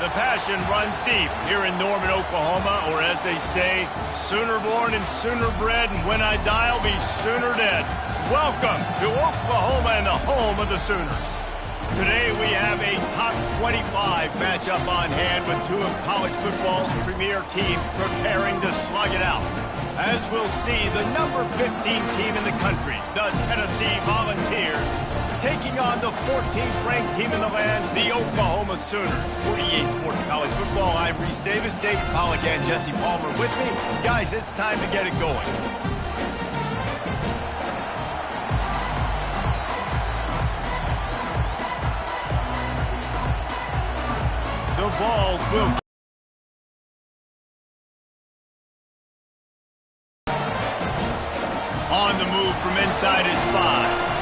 The passion runs deep here in Norman, Oklahoma, or as they say, sooner born and sooner bred, and when I die, I'll be sooner dead. Welcome to Oklahoma and the home of the Sooners. Today we have a top 25 matchup on hand with two of college football's premier teams preparing to slug it out. As we'll see, the number 15 team in the country, the Tennessee Volunteers, taking on the 14th ranked team in the land, the Oklahoma Sooners. For EA Sports College Football, I'm Reese Davis, Dave Pollock, and Jesse Palmer with me. Guys, it's time to get it going. The Vols will... On the move from inside his 5.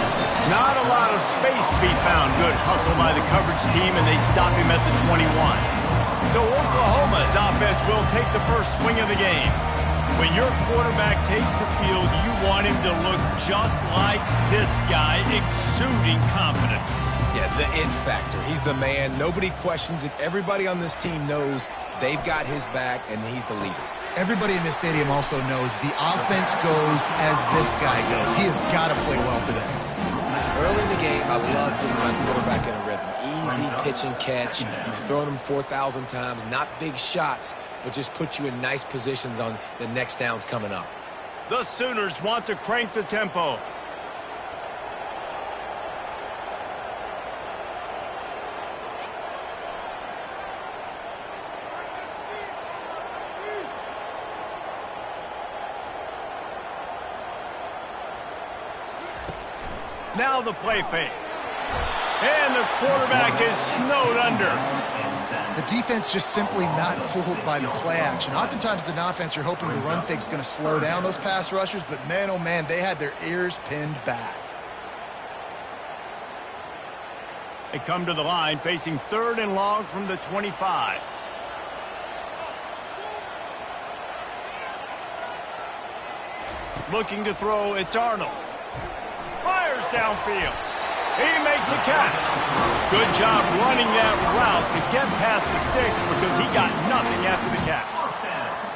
Not a lot of space to be found. Good hustle by the coverage team, and they stop him at the 21. So Oklahoma's offense will take the first swing of the game. When your quarterback takes the field, you want him to look just like this guy, exuding confidence. Yeah, the it factor. He's the man. Nobody questions it. Everybody on this team knows they've got his back, and he's the leader. Everybody in this stadium also knows the offense goes as this guy goes. He has got to play well today. Early in the game, I love getting my quarterback in a rhythm. Easy pitch and catch. You've thrown him 4,000 times. Not big shots, but just put you in nice positions on the next downs coming up. The Sooners want to crank the tempo. Now the play fake. And the quarterback is snowed under. The defense just simply not fooled by the play action. Oftentimes as an offense, you're hoping the run fake's going to slow down those pass rushers, but man, oh man, they had their ears pinned back. They come to the line facing 3rd and long from the 25. Looking to throw, it's Arnold. Fires downfield. He makes a catch. Good job running that route to get past the sticks because he got nothing after the catch.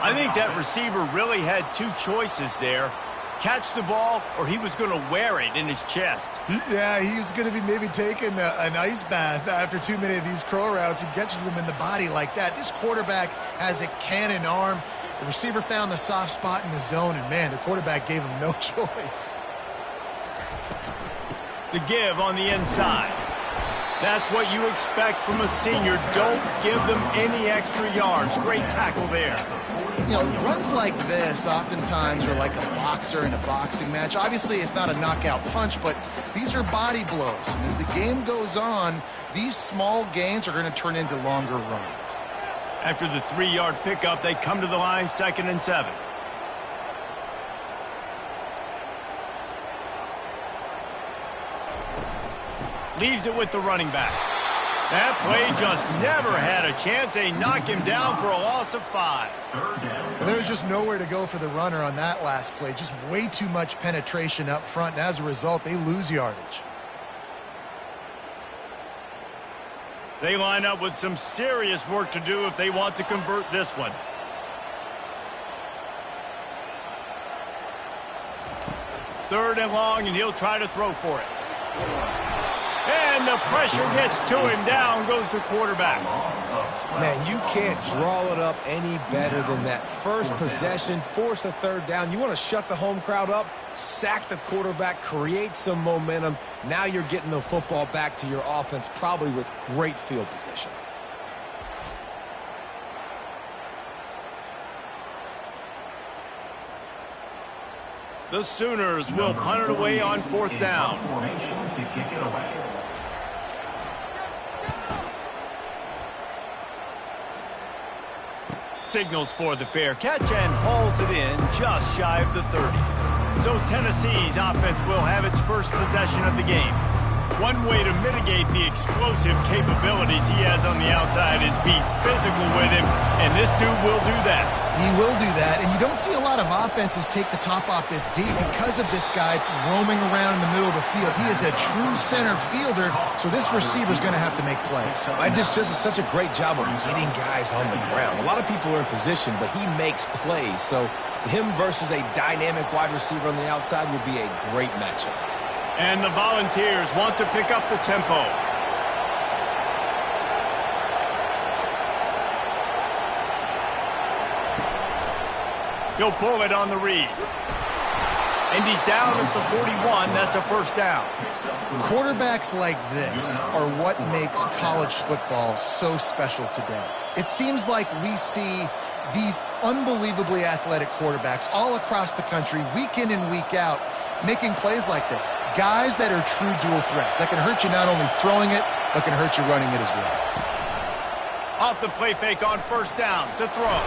I think that receiver really had two choices there. Catch the ball or he was going to wear it in his chest. Yeah, he's going to be maybe taking an ice bath after too many of these crow routes. He catches them in the body like that. This quarterback has a cannon arm. The receiver found the soft spot in the zone, and man, the quarterback gave him no choice. The give on the inside. That's what you expect from a senior. Don't give them any extra yards. Great tackle there. You know, runs like this oftentimes are like a boxer in a boxing match. Obviously, it's not a knockout punch, but these are body blows. And as the game goes on, these small gains are going to turn into longer runs. After the 3-yard pickup, they come to the line 2nd and 7. Leaves it with the running back. That play just never had a chance. They knock him down for a loss of 5. There was just nowhere to go for the runner on that last play. Just way too much penetration up front, and as a result, they lose yardage. They line up with some serious work to do if they want to convert this one. Third and long, and he'll try to throw for it. And the pressure gets to him. Down goes the quarterback. Man, you can't draw it up any better than that. First possession, force a 3rd down. You want to shut the home crowd up, sack the quarterback, create some momentum. Now you're getting the football back to your offense, probably with great field position. The Sooners will punt it away on 4th down. Signals for the fair catch and hauls it in just shy of the 30. So Tennessee's offense will have its first possession of the game. One way to mitigate the explosive capabilities he has on the outside is be physical with him, and this dude will do that. He will do that, and you don't see a lot of offenses take the top off this deep because of this guy roaming around in the middle of the field. He is a true center fielder, so this receiver's going to have to make plays. And this just is such a great job of getting guys on the ground. A lot of people are in position, but he makes plays, so him versus a dynamic wide receiver on the outside will be a great matchup. And the Volunteers want to pick up the tempo. He'll pull it on the read. And he's down at the 41. That's a first down. Quarterbacks like this are what makes college football so special today. It seems like we see these unbelievably athletic quarterbacks all across the country, week in and week out, making plays like this. Guys that are true dual threats, that can hurt you not only throwing it, but can hurt you running it as well. Off the play fake on first down to throw.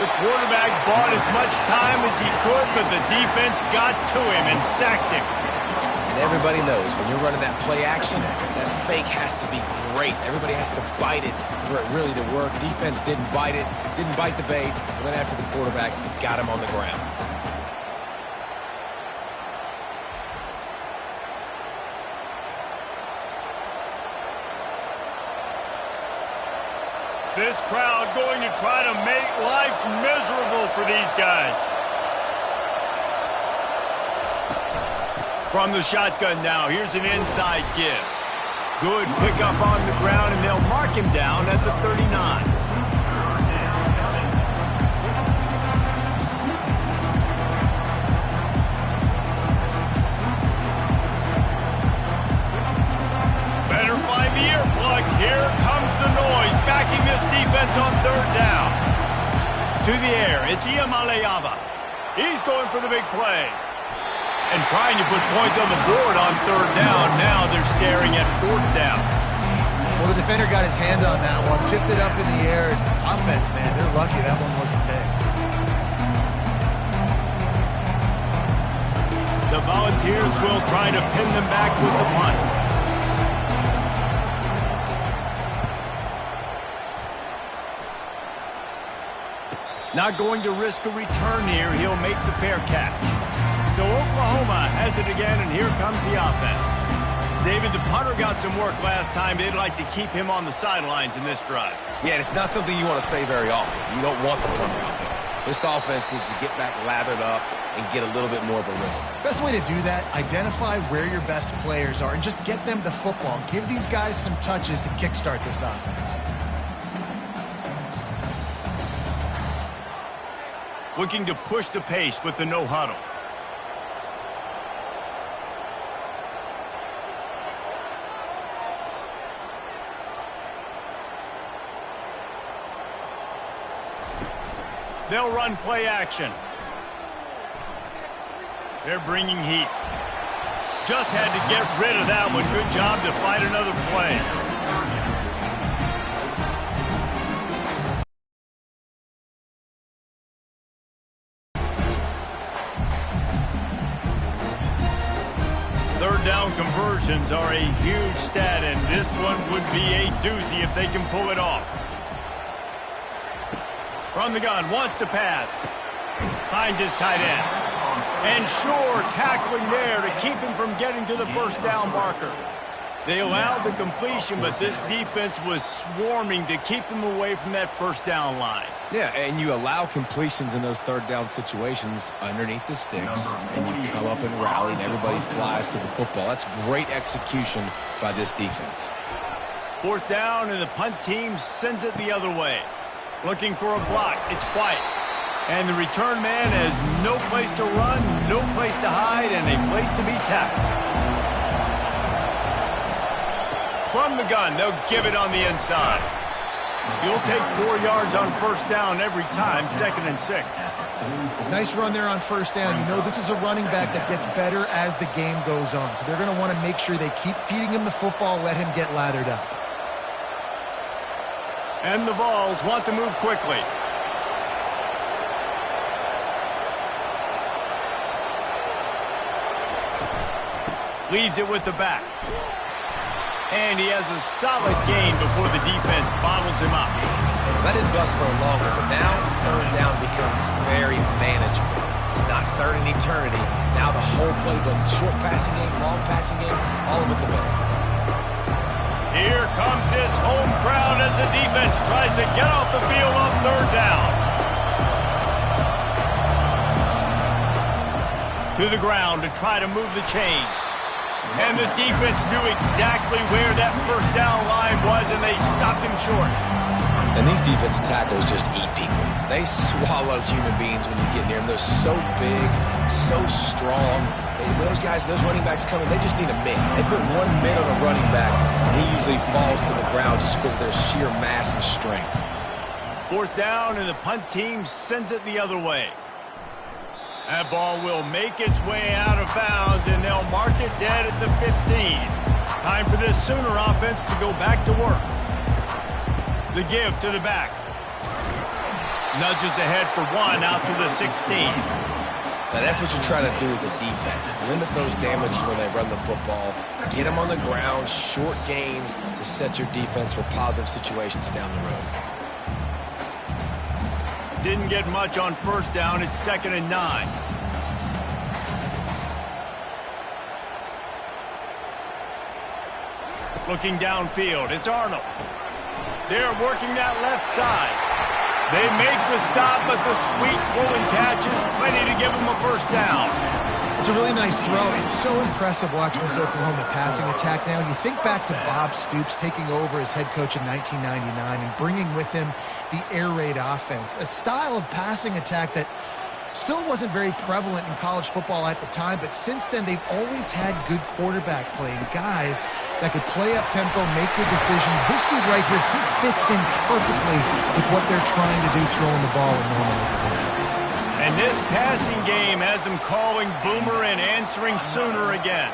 The quarterback bought as much time as he could, but the defense got to him and sacked him. And everybody knows when you're running that play action, that fake has to be great. Everybody has to bite it for it really to work. Defense didn't bite it, didn't bite the bait, went after the quarterback, got him on the ground. This crowd going to try to make life miserable for these guys. From the shotgun now, here's an inside give. Good pickup on the ground, and they'll mark him down at the 39. Better find the earplugs. Here comes the noise, backing this defense on third down. To the air, it's Iamaleava. He's going for the big play. And trying to put points on the board on third down. Now they're staring at fourth down. Well, the defender got his hand on that one, tipped it up in the air. Offense, man, they're lucky that one wasn't picked. The Volunteers will try to pin them back with the punt. Not going to risk a return here. He'll make the fair catch. So Oklahoma has it again, and here comes the offense. David, the punter got some work last time. They'd like to keep him on the sidelines in this drive. Yeah, it's not something you want to say very often. You don't want the punter out there. This offense needs to get back lathered up and get a little bit more of a rhythm. Best way to do that, identify where your best players are and just get them the football. Give these guys some touches to kickstart this offense. Looking to push the pace with the no huddle. They'll run play action. They're bringing heat. Just had to get rid of that one. Good job to fight another play. Third down conversions are a huge stat, and this one would be a doozy if they can pull it off. From the gun, wants to pass. Finds his tight end. And sure, tackling there to keep him from getting to the first down marker. They allowed the completion, but this defense was swarming to keep them away from that first down line. Yeah, and you allow completions in those third down situations underneath the sticks, and you come up and rally, and everybody flies to the football. That's great execution by this defense. Fourth down, and the punt team sends it the other way. Looking for a block. It's White. And the return man has no place to run, no place to hide, and a place to be tackled. From the gun, they'll give it on the inside. You'll take 4 yards on first down every time, 2nd and 6. Nice run there on first down. You know, this is a running back that gets better as the game goes on. So they're going to want to make sure they keep feeding him the football, let him get lathered up. And the Vols want to move quickly. Leaves it with the back. And he has a solid gain before the defense bottles him up. That didn't bust for longer, but now third down becomes very manageable. It's not third in eternity. Now the whole playbook, short passing game, long passing game, all of it's available. Here comes this home crowd as the defense tries to get off the field on third down. To the ground to try to move the chains. And the defense knew exactly where that first down line was, and they stopped him short. And these defensive tackles just eat people. They swallow human beings when you get near them. They're so big, so strong. Those guys, those running backs coming, they just need a mitt. They put one mitt on a running back, and he usually falls to the ground just because of their sheer mass and strength. Fourth down, and the punt team sends it the other way. That ball will make its way out of bounds, and they'll mark it dead at the 15. Time for this Sooner offense to go back to work. The give to the back. Nudges ahead for one out to the 16. Now that's what you try to do as a defense. Limit those damages when they run the football. Get them on the ground, short gains to set your defense for positive situations down the road. Didn't get much on first down. It's 2nd and 9. Looking downfield, it's Arnold. They're working that left side. They make the stop, but the sweet rolling catch is plenty to give them a first down. It's a really nice throw. It's so impressive watching this Oklahoma passing attack now. You think back to Bob Stoops taking over as head coach in 1999 and bringing with him the air raid offense, a style of passing attack that still wasn't very prevalent in college football at the time, but since then they've always had good quarterback play and guys that could play up tempo, make good decisions. This dude right here, he fits in perfectly with what they're trying to do throwing the ball in Norman. And this passing game has them calling Boomer and answering Sooner again.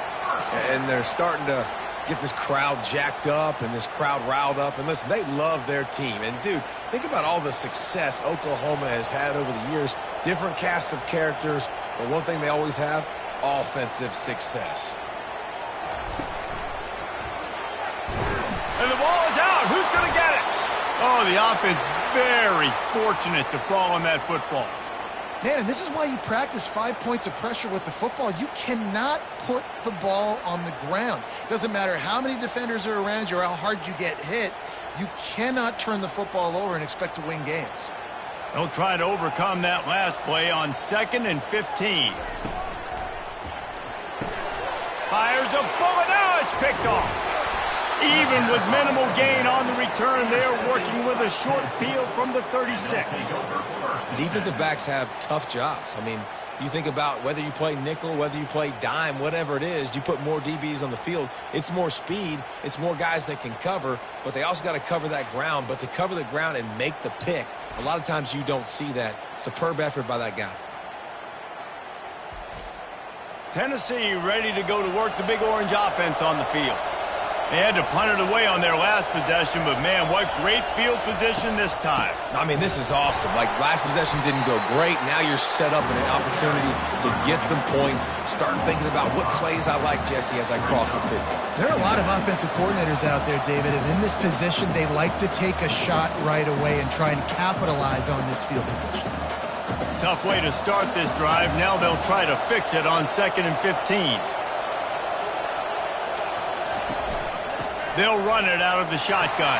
And they're starting to get this crowd jacked up and this crowd riled up. And listen, they love their team. And, dude, think about all the success Oklahoma has had over the years. Different casts of characters. But one thing they always have, offensive success. And the ball is out. Who's going to get it? Oh, the offense very fortunate to fall on that football. Man, and this is why you practice 5 points of pressure with the football. You cannot put the ball on the ground. Doesn't matter how many defenders are around you or how hard you get hit. You cannot turn the football over and expect to win games. They'll try to overcome that last play on 2nd and 15. Fires a bullet. Now it's picked off. Even with minimal gain on the return, they're working with a short field from the 36. Defensive backs have tough jobs. I mean, you think about whether you play nickel, whether you play dime, whatever it is, you put more DBs on the field. It's more speed. It's more guys that can cover, but they also got to cover that ground. But to cover the ground and make the pick, a lot of times you don't see that. Superb effort by that guy. Tennessee ready to go to work the Big Orange offense on the field. They had to punt it away on their last possession, but, man, what great field position this time. I mean, this is awesome. Like, last possession didn't go great. Now you're set up in an opportunity to get some points. Start thinking about what plays I like, Jesse, as I cross the 50. There are a lot of offensive coordinators out there, David, and in this position, they like to take a shot right away and try and capitalize on this field position. Tough way to start this drive. Now they'll try to fix it on 2nd and 15. They'll run it out of the shotgun.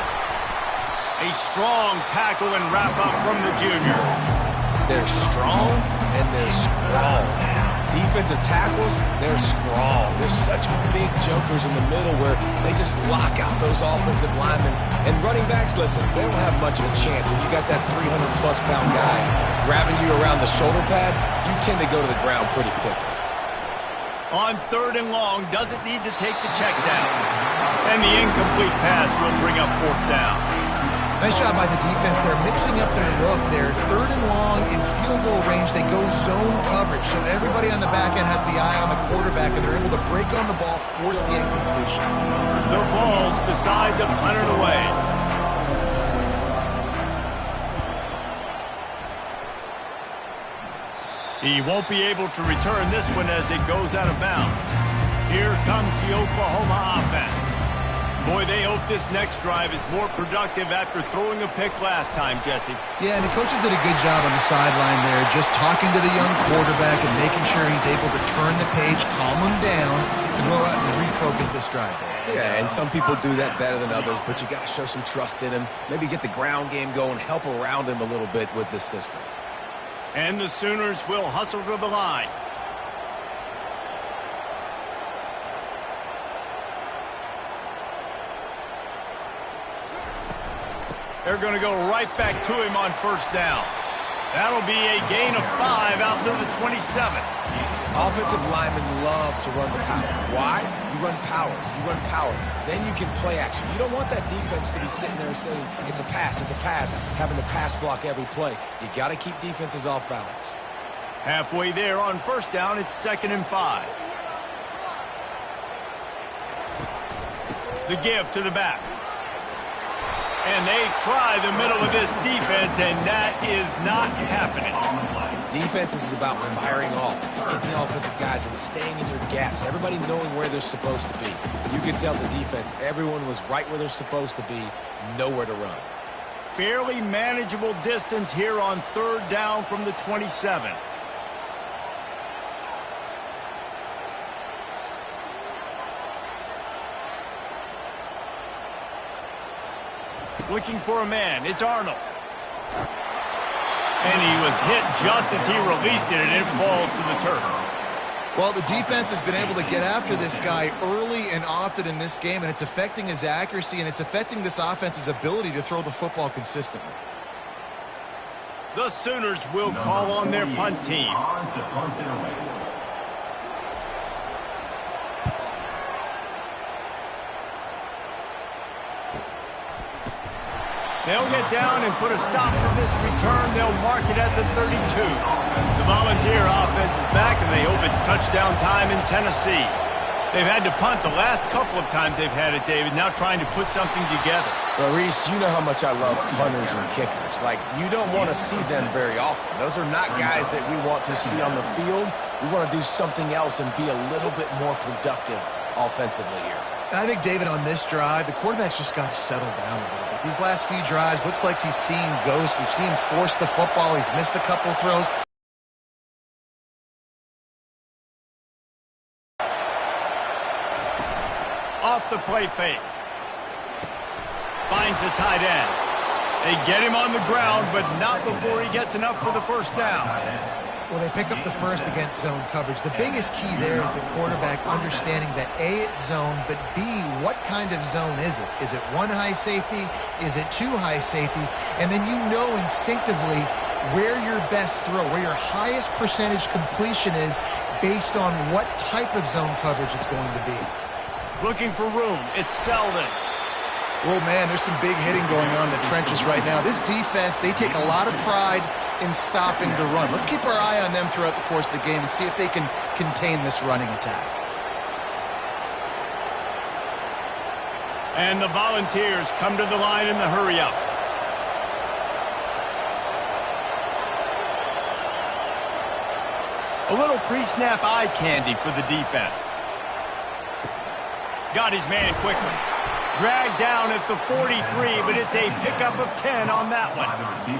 A strong tackle and wrap-up from the junior. They're strong and they're strong. Defensive tackles, they're strong. There's such big jokers in the middle where they just lock out those offensive linemen. And running backs, listen, they don't have much of a chance. When you got that 300-plus pound guy grabbing you around the shoulder pad, you tend to go to the ground pretty quickly. On 3rd and long, doesn't need to take the check down. And the incomplete pass will bring up 4th down. Nice job by the defense. They're mixing up their look. They're 3rd and long in field goal range. They go zone coverage. So everybody on the back end has the eye on the quarterback, and they're able to break on the ball, force the incompletion. The Vols decide to punt it away. He won't be able to return this one as it goes out of bounds. Here comes the Oklahoma offense. Boy, they hope this next drive is more productive after throwing a pick last time, Jesse. Yeah, and the coaches did a good job on the sideline there, just talking to the young quarterback and making sure he's able to turn the page, calm him down, to go out and refocus this drive. Yeah, and some people do that better than others, but you got to show some trust in him. Maybe get the ground game going, help around him a little bit with this system. And the Sooners will hustle to the line. They're going to go right back to him on first down. That'll be a gain of 5 out to the 27. Offensive linemen love to run the power. Why? You run power. You run power. Then you can play action. You don't want that defense to be sitting there saying, it's a pass, having to pass block every play. You got to keep defenses off balance. Halfway there on first down, it's 2nd and 5. The give to the back. And they try the middle of this defense, and that is not happening. Defense is about firing off, getting the offensive guys and staying in your gaps. Everybody knowing where they're supposed to be. You can tell the defense, everyone was right where they're supposed to be, nowhere to run. Fairly manageable distance here on 3rd down from the 27. Looking for a man. It's Arnold. And he was hit just as he released it, and it falls to the turf. Well, the defense has been able to get after this guy early and often in this game, and it's affecting his accuracy, and it's affecting this offense's ability to throw the football consistently. The Sooners will call on their punt team. They'll get down and put a stop for this return. They'll mark it at the 32. The Volunteer offense is back, and they hope it's touchdown time in Tennessee. They've had to punt the last couple of times they've had it, David, now trying to put something together. Well, Reese, you know how much I love punters and kickers. Like, you don't want to see them very often. Those are not guys that we want to see on the field. We want to do something else and be a little bit more productive offensively here. And I think, David, on this drive, the quarterback's just got to settle down a little bit. These last few drives, looks like he's seeing ghosts. We've seen him force the football. He's missed a couple throws. Off the play fake. Finds the tight end. They get him on the ground, but not before he gets enough for the first down. Well, they pick up the first against zone coverage. The biggest key there is the quarterback understanding that A, it's zone, but B, what kind of zone is it? Is it one high safety? Is it two high safeties? And then you know instinctively where your best throw, where your highest percentage completion is based on what type of zone coverage it's going to be. Looking for room. It's Selden. Oh, man, there's some big hitting going on in the trenches right now. This defense, they take a lot of pride in stopping the run. Let's keep our eye on them throughout the course of the game and see if they can contain this running attack. And the Volunteers come to the line in the hurry-up. A little pre-snap eye candy for the defense. Got his man quickly. Dragged down at the 43, but it's a pickup of 10 on that one.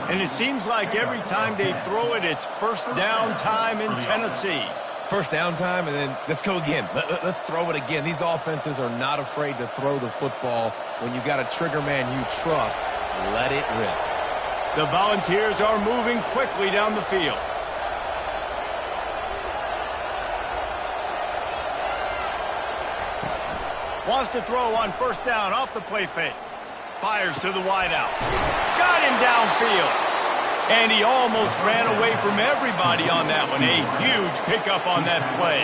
And it seems like every time they throw it, it's first down time in Tennessee. First down time, and then let's go again. Let's throw it again. These offenses are not afraid to throw the football. When you got a trigger man you trust, let it rip. The Volunteers are moving quickly down the field. Wants to throw on first down off the play fake. Fires to the wideout. Got him downfield. And he almost ran away from everybody on that one. A huge pickup on that play.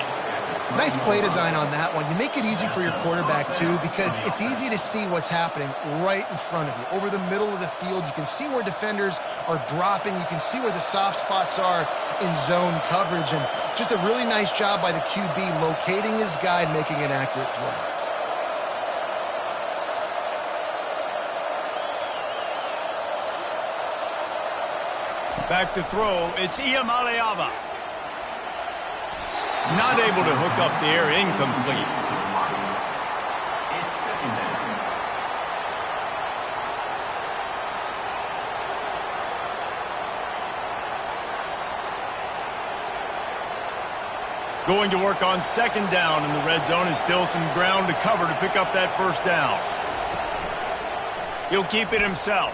Nice play design on that one. You make it easy for your quarterback, too, because it's easy to see what's happening right in front of you. Over the middle of the field, you can see where defenders are dropping. You can see where the soft spots are in zone coverage. And just a really nice job by the QB locating his guy and making an accurate throw. Back to throw, it's Iamaleava. Not able to hook up there, incomplete. Going to work on second down in the red zone, and still some ground to cover to pick up that first down. He'll keep it himself.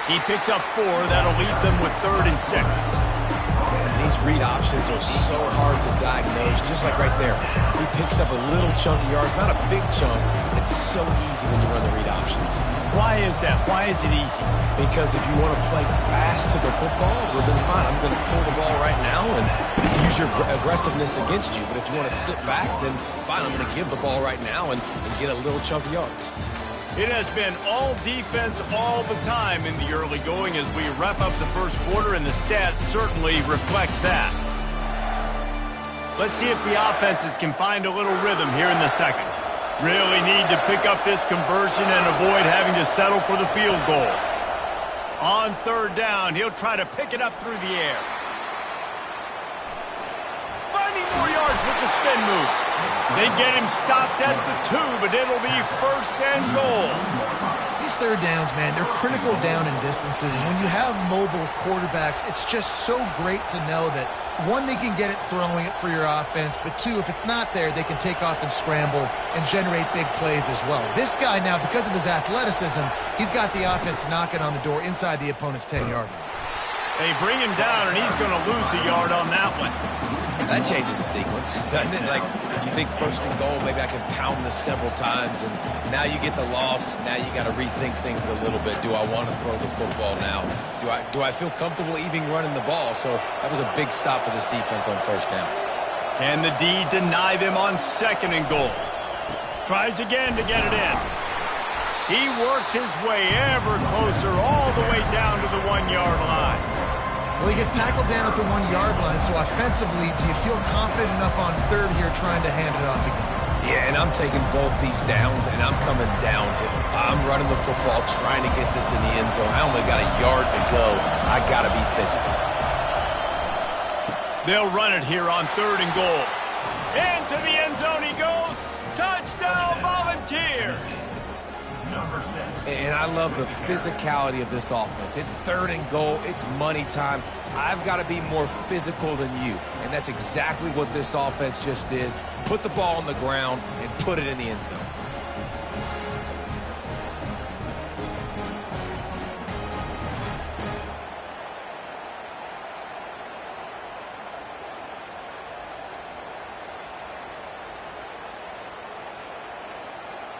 He picks up 4. That'll leave them with 3rd and 6. Man, these read options are so hard to diagnose, just like right there. He picks up a little chunk of yards, not a big chunk. It's so easy when you run the read options. Why is that? Why is it easy? Because if you want to play fast to the football, well then fine, I'm going to pull the ball right now and use your aggressiveness against you. But if you want to sit back, then fine, I'm going to give the ball right now and get a little chunk of yards. It has been all defense all the time in the early going as we wrap up the first quarter, and the stats certainly reflect that. Let's see if the offenses can find a little rhythm here in the second. Really need to pick up this conversion and avoid having to settle for the field goal. On third down, he'll try to pick it up through the air. Finding more yards with the spin move. They get him stopped at the 2, but it'll be 1st and goal. These third downs, man, they're critical down in distances. When you have mobile quarterbacks, it's just so great to know that, 1, they can get it throwing it for your offense, but 2, if it's not there, they can take off and scramble and generate big plays as well. This guy now, because of his athleticism, he's got the offense knocking on the door inside the opponent's 10-yard line. They bring him down, and he's going to lose a yard on that one. That changes the sequence, doesn't it? Like, you think 1st and goal, maybe I can pound this several times, and now you get the loss. Now you got to rethink things a little bit. Do I want to throw the football now? Do I feel comfortable even running the ball? So that was a big stop for this defense on 1st down. Can the D deny them on 2nd and goal? Tries again to get it in. He works his way ever closer all the way down to the 1-yard line. Well, he gets tackled down at the 1-yard line, so offensively, do you feel confident enough on 3rd here trying to hand it off again? Yeah, and I'm taking both these downs, and I'm coming downhill. I'm running the football, trying to get this in the end zone. I only got a yard to go. I got to be physical. They'll run it here on 3rd and goal. Into the end zone he goes. Touchdown, Volunteers! And I love the physicality of this offense. It's 3rd and goal. It's money time. I've got to be more physical than you. And that's exactly what this offense just did. Put the ball on the ground and put it in the end zone.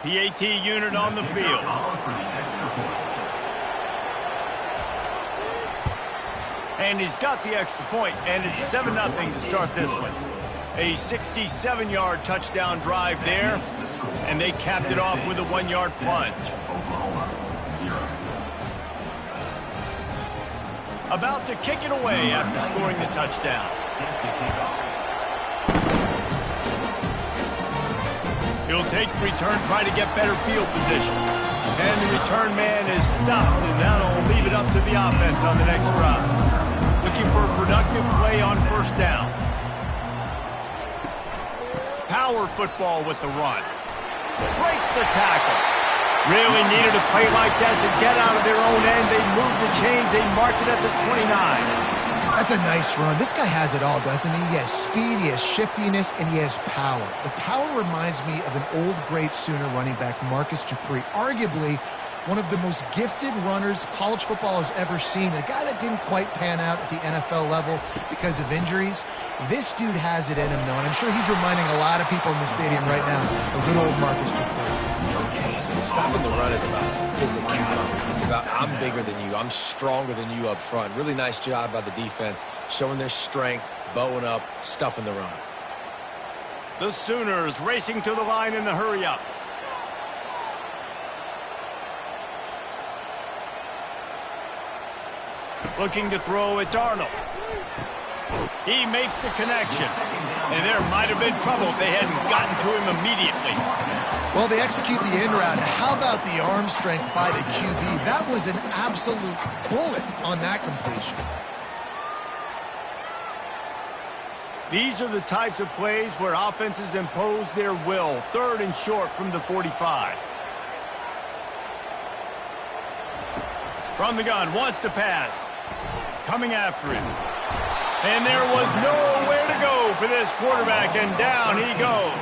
PAT unit on the field. And he's got the extra point, and it's 7-0 to start this one. A 67-yard touchdown drive there, and they capped it off with a 1-yard plunge. About to kick it away after scoring the touchdown. He'll take the return, try to get better field position. And the return man is stopped, and that'll leave it up to the offense on the next drive. Looking for a productive play on 1st down. Power football with the run. Breaks the tackle. Really needed a play like that to get out of their own end. They moved the chains. They marked it at the 29. That's a nice run. This guy has it all, doesn't he? He has speed, he has shiftiness, and he has power. The power reminds me of an old, great Sooner running back, Marcus Dupree. Arguably one of the most gifted runners college football has ever seen. A guy that didn't quite pan out at the NFL level because of injuries. This dude has it in him, though, and I'm sure he's reminding a lot of people in the stadium right now of good old Marcus Dupree. Stopping the run is about physicality. It's about I'm bigger than you. I'm stronger than you up front. Really nice job by the defense, showing their strength, bowing up, stuffing the run. The Sooners racing to the line in the hurry-up. Looking to throw, it's Arnold. He makes the connection. And there might have been trouble if they hadn't gotten to him immediately. Well, they execute the in route. How about the arm strength by the QB? That was an absolute bullet on that completion. These are the types of plays where offenses impose their will. 3rd and short from the 45. From the gun, wants to pass. Coming after him. And there was nowhere to go for this quarterback, and down he goes.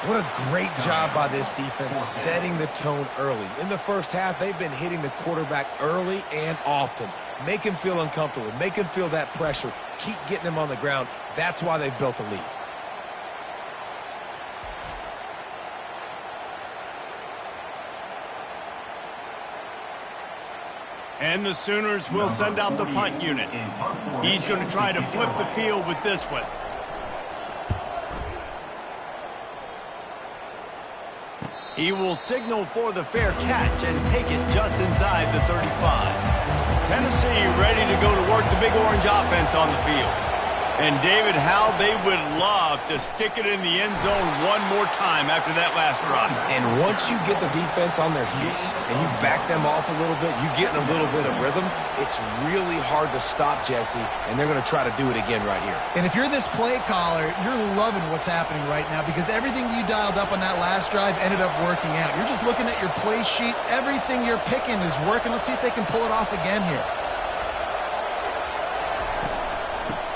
What a great job by this defense setting the tone early. In the first half, they've been hitting the quarterback early and often. Make him feel uncomfortable. Make him feel that pressure. Keep getting him on the ground. That's why they've built a lead. And the Sooners will send out the punt unit. He's going to try to flip the field with this one. He will signal for the fair catch and take it just inside the 35. Tennessee ready to go to work the Big Orange offense on the field. And David, how they would love to stick it in the end zone one more time after that last drive. And once you get the defense on their heels and you back them off a little bit, you get in a little bit of rhythm, it's really hard to stop Jesse, and they're going to try to do it again right here. And if you're this play caller, you're loving what's happening right now because everything you dialed up on that last drive ended up working out. You're just looking at your play sheet. Everything you're picking is working. Let's see if they can pull it off again here.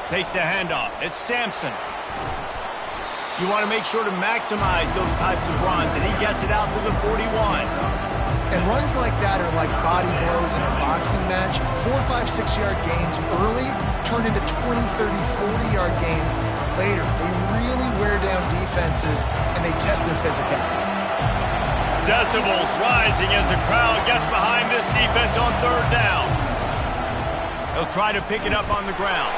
Takes the handoff. It's Sampson. You want to make sure to maximize those types of runs, and he gets it out to the 41. And runs like that are like body blows in a boxing match. 4, 5, 6-yard gains early turn into 20, 30, 40-yard gains later. They really wear down defenses, and they test their physicality. Decibels rising as the crowd gets behind this defense on third down. They'll try to pick it up on the ground.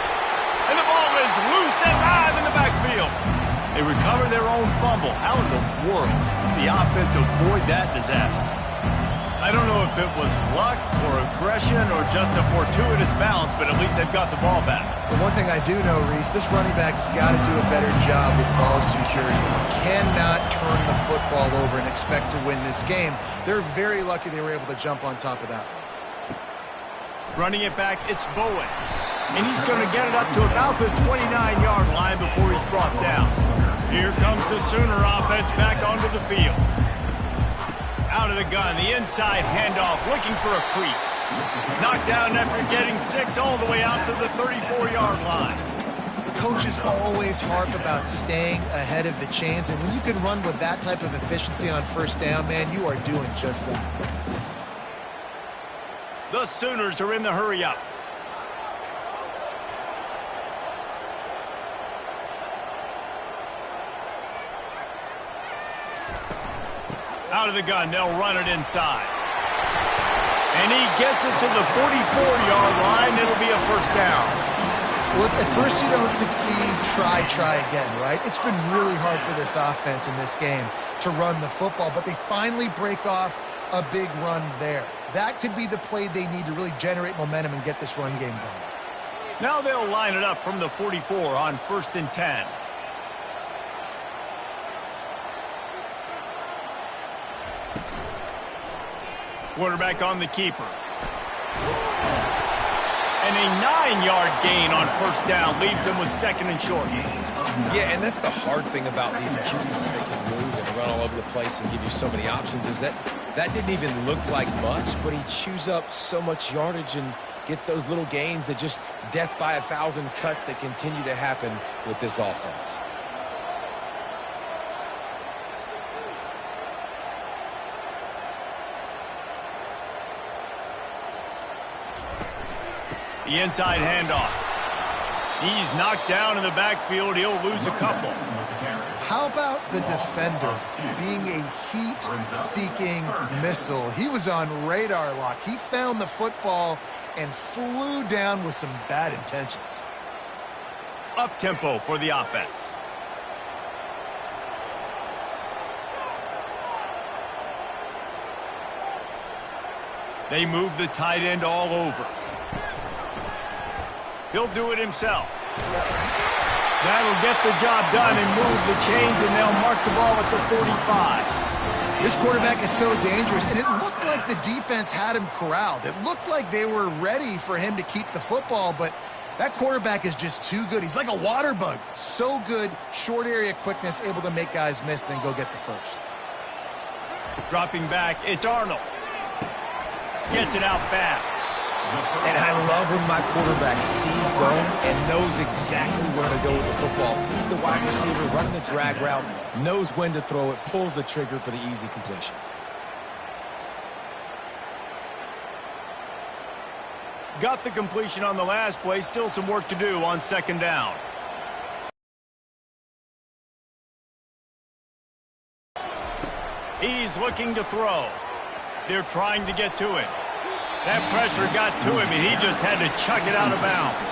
And the ball is loose and live in the backfield. They recover their own fumble. How in the world did the offense avoid that disaster? I don't know if it was luck or aggression or just a fortuitous bounce, but at least they've got the ball back. But one thing I do know, Reese, this running back has got to do a better job with ball security. You cannot turn the football over and expect to win this game. They're very lucky they were able to jump on top of that. Running it back, it's Bowen. And he's going to get it up to about the 29-yard line before he's brought down. Here comes the Sooner offense back onto the field. Out of the gun, the inside handoff, looking for a crease. Knocked down after getting 6 all the way out to the 34-yard line. Coaches always harp about staying ahead of the chains, and when you can run with that type of efficiency on first down, man, you are doing just that. The Sooners are in the hurry-up. Out of the gun, they'll run it inside. And he gets it to the 44-yard line. It'll be a first down. Well, if at first you don't succeed, try again, right? It's been really hard for this offense in this game to run the football, but they finally break off a big run there. That could be the play they need to really generate momentum and get this run game going. Now they'll line it up from the 44 on 1st and 10. Quarterback on the keeper. And a 9-yard gain on first down leaves them with 2nd and short. Yeah, and that's the hard thing about these QBs. They can move and run all over the place and give you so many options, is that didn't even look like much, but he chews up so much yardage and gets those little gains that just death by 1,000 cuts that continue to happen with this offense. The inside handoff. He's knocked down in the backfield. He'll lose a couple. How about the defender being a heat-seeking missile? He was on radar lock. He found the football and flew down with some bad intentions. Up-tempo for the offense. They move the tight end all over. He'll do it himself. That'll get the job done and move the chains, and they'll mark the ball at the 45. This quarterback is so dangerous, and it looked like the defense had him corralled. It looked like they were ready for him to keep the football, but that quarterback is just too good. He's like a water bug. So good, short area quickness, able to make guys miss, then go get the first. Dropping back, it's Arnold. Gets it out fast. And I love when my quarterback sees zone and knows exactly where to go with the football. Sees the wide receiver running the drag route, knows when to throw it, pulls the trigger for the easy completion. Got the completion on the last play. Still some work to do on second down. He's looking to throw. They're trying to get to him. That pressure got to him, and he just had to chuck it out of bounds.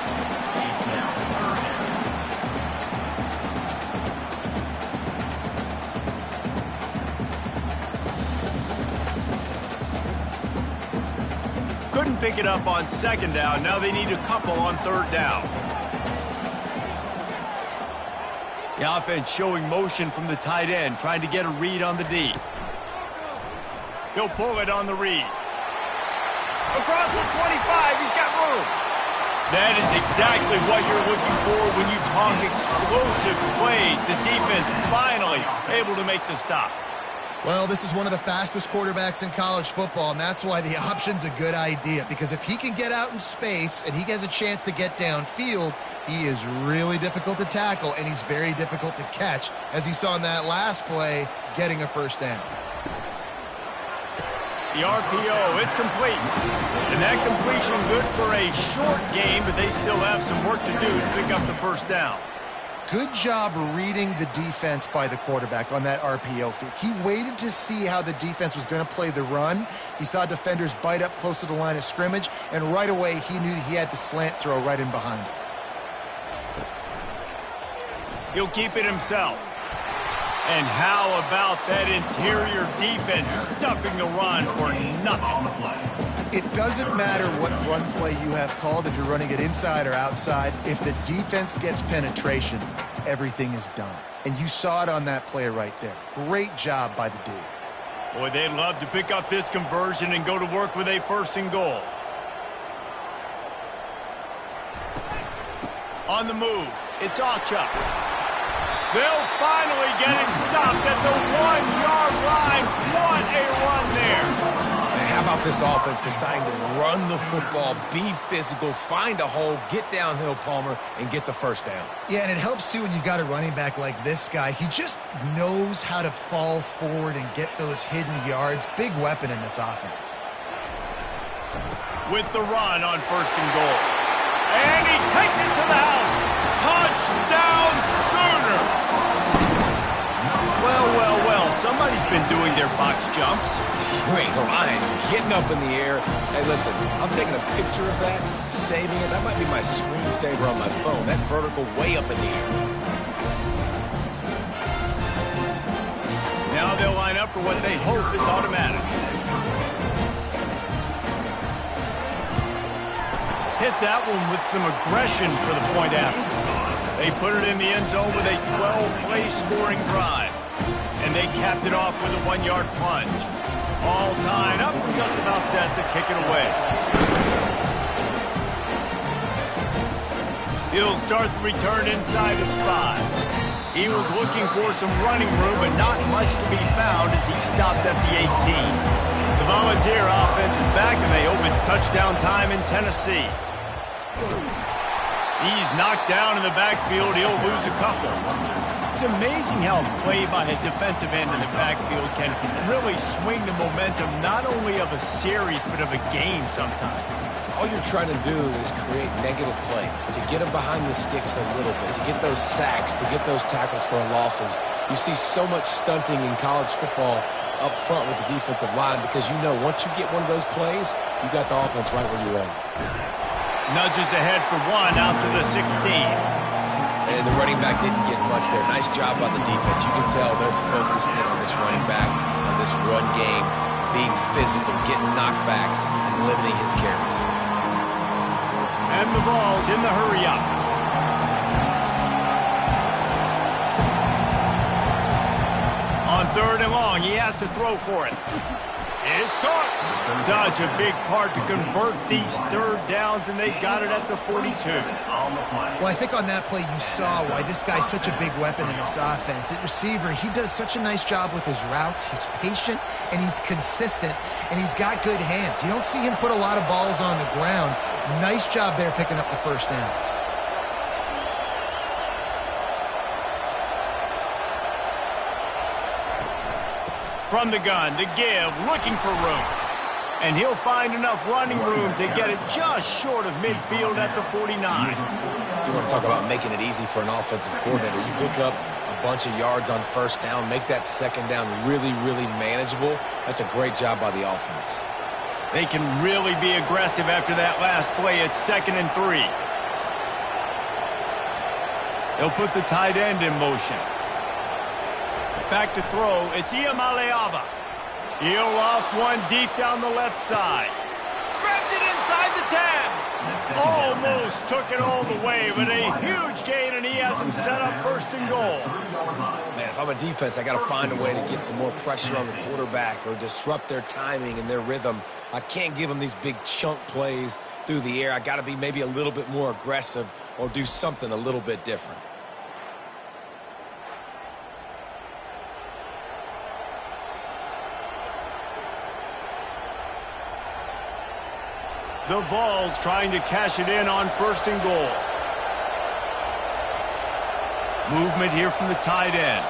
Couldn't pick it up on second down. Now they need a couple on third down. The offense showing motion from the tight end, trying to get a read on the D. He'll pull it on the read. Across the 25, he's got room. That is exactly what you're looking for when you talk explosive plays. The defense finally able to make the stop. Well, this is one of the fastest quarterbacks in college football, and that's why the option's a good idea. Because if he can get out in space and he has a chance to get downfield, he is really difficult to tackle, and he's very difficult to catch, as you saw in that last play, getting a first down. The RPO, it's complete. And that completion good for a short game, but they still have some work to do to pick up the first down. Good job reading the defense by the quarterback on that RPO feed. He waited to see how the defense was going to play the run. He saw defenders bite up close to the line of scrimmage, and right away he knew he had the slant throw right in behind him. He'll keep it himself. And how about that interior defense stuffing the run for nothing? It doesn't matter what run play you have called, if you're running it inside or outside. If the defense gets penetration, everything is done. And you saw it on that play right there. Great job by the D. Boy, they'd love to pick up this conversion and go to work with a first and goal. On the move, it's Achuk. They'll finally get him stopped at the 1-yard line. What a run there. How about this offense deciding to run the football, be physical, find a hole, get downhill, Palmer, and get the first down? Yeah, and it helps, too, when you've got a running back like this guy. He just knows how to fall forward and get those hidden yards. Big weapon in this offense. With the run on first and goal. And he takes it to the house. Touchdown Sooners! Well, somebody's been doing their box jumps. Wait, Ryan, getting up in the air. Hey, listen, I'm taking a picture of that, saving it. That might be my screensaver on my phone. That vertical way up in the air. Now they'll line up for what they hope is automatic. Hit that one with some aggression for the point after. They put it in the end zone with a 12-play scoring drive. And they capped it off with a 1-yard plunge. All tied up, just about set to kick it away. He'll start the return inside his 5. He was looking for some running room, but not much to be found as he stopped at the 18. The Volunteer offense is back, and they hope it's touchdown time in Tennessee. He's knocked down in the backfield. He'll lose a couple. It's amazing how a play by a defensive end in the backfield can really swing the momentum not only of a series but of a game sometimes. All you're trying to do is create negative plays, to get them behind the sticks a little bit, to get those sacks, to get those tackles for losses. You see so much stunting in college football up front with the defensive line because you know once you get one of those plays, you got the offense right where you want. Nudges ahead for one out to the 16. And the running back didn't get much there. Nice job by the defense. You can tell they're focused in on this running back, on this run game, being physical, getting knockbacks, and limiting his carries. And the Vols in the hurry up. On third and long, he has to throw for it. It's caught. Such a big part to convert these third downs, and they got it at the 42. Well, I think on that play you saw why this guy's such a big weapon in this offense. At receiver, he does such a nice job with his routes. He's patient, and he's consistent, and he's got good hands. You don't see him put a lot of balls on the ground. Nice job there picking up the first down. From the gun, to give, looking for room. And he'll find enough running room to get it just short of midfield at the 49. You want to talk about making it easy for an offensive coordinator. You pick up a bunch of yards on first down, make that second down really, really manageable. That's a great job by the offense. They can really be aggressive after that last play. It's 2nd and 3. They'll put the tight end in motion. Back to throw. It's Iamaleava. He'll off one deep down the left side. Grabs it inside the 10. Almost took it all the way, but a huge gain, and he has him set up 1st and goal. Man, if I'm a defense, I got to find a way to get some more pressure on the quarterback or disrupt their timing and their rhythm. I can't give them these big chunk plays through the air. I got to be maybe a little bit more aggressive or do something a little bit different. The Vols trying to cash it in on 1st and goal. Movement here from the tight end.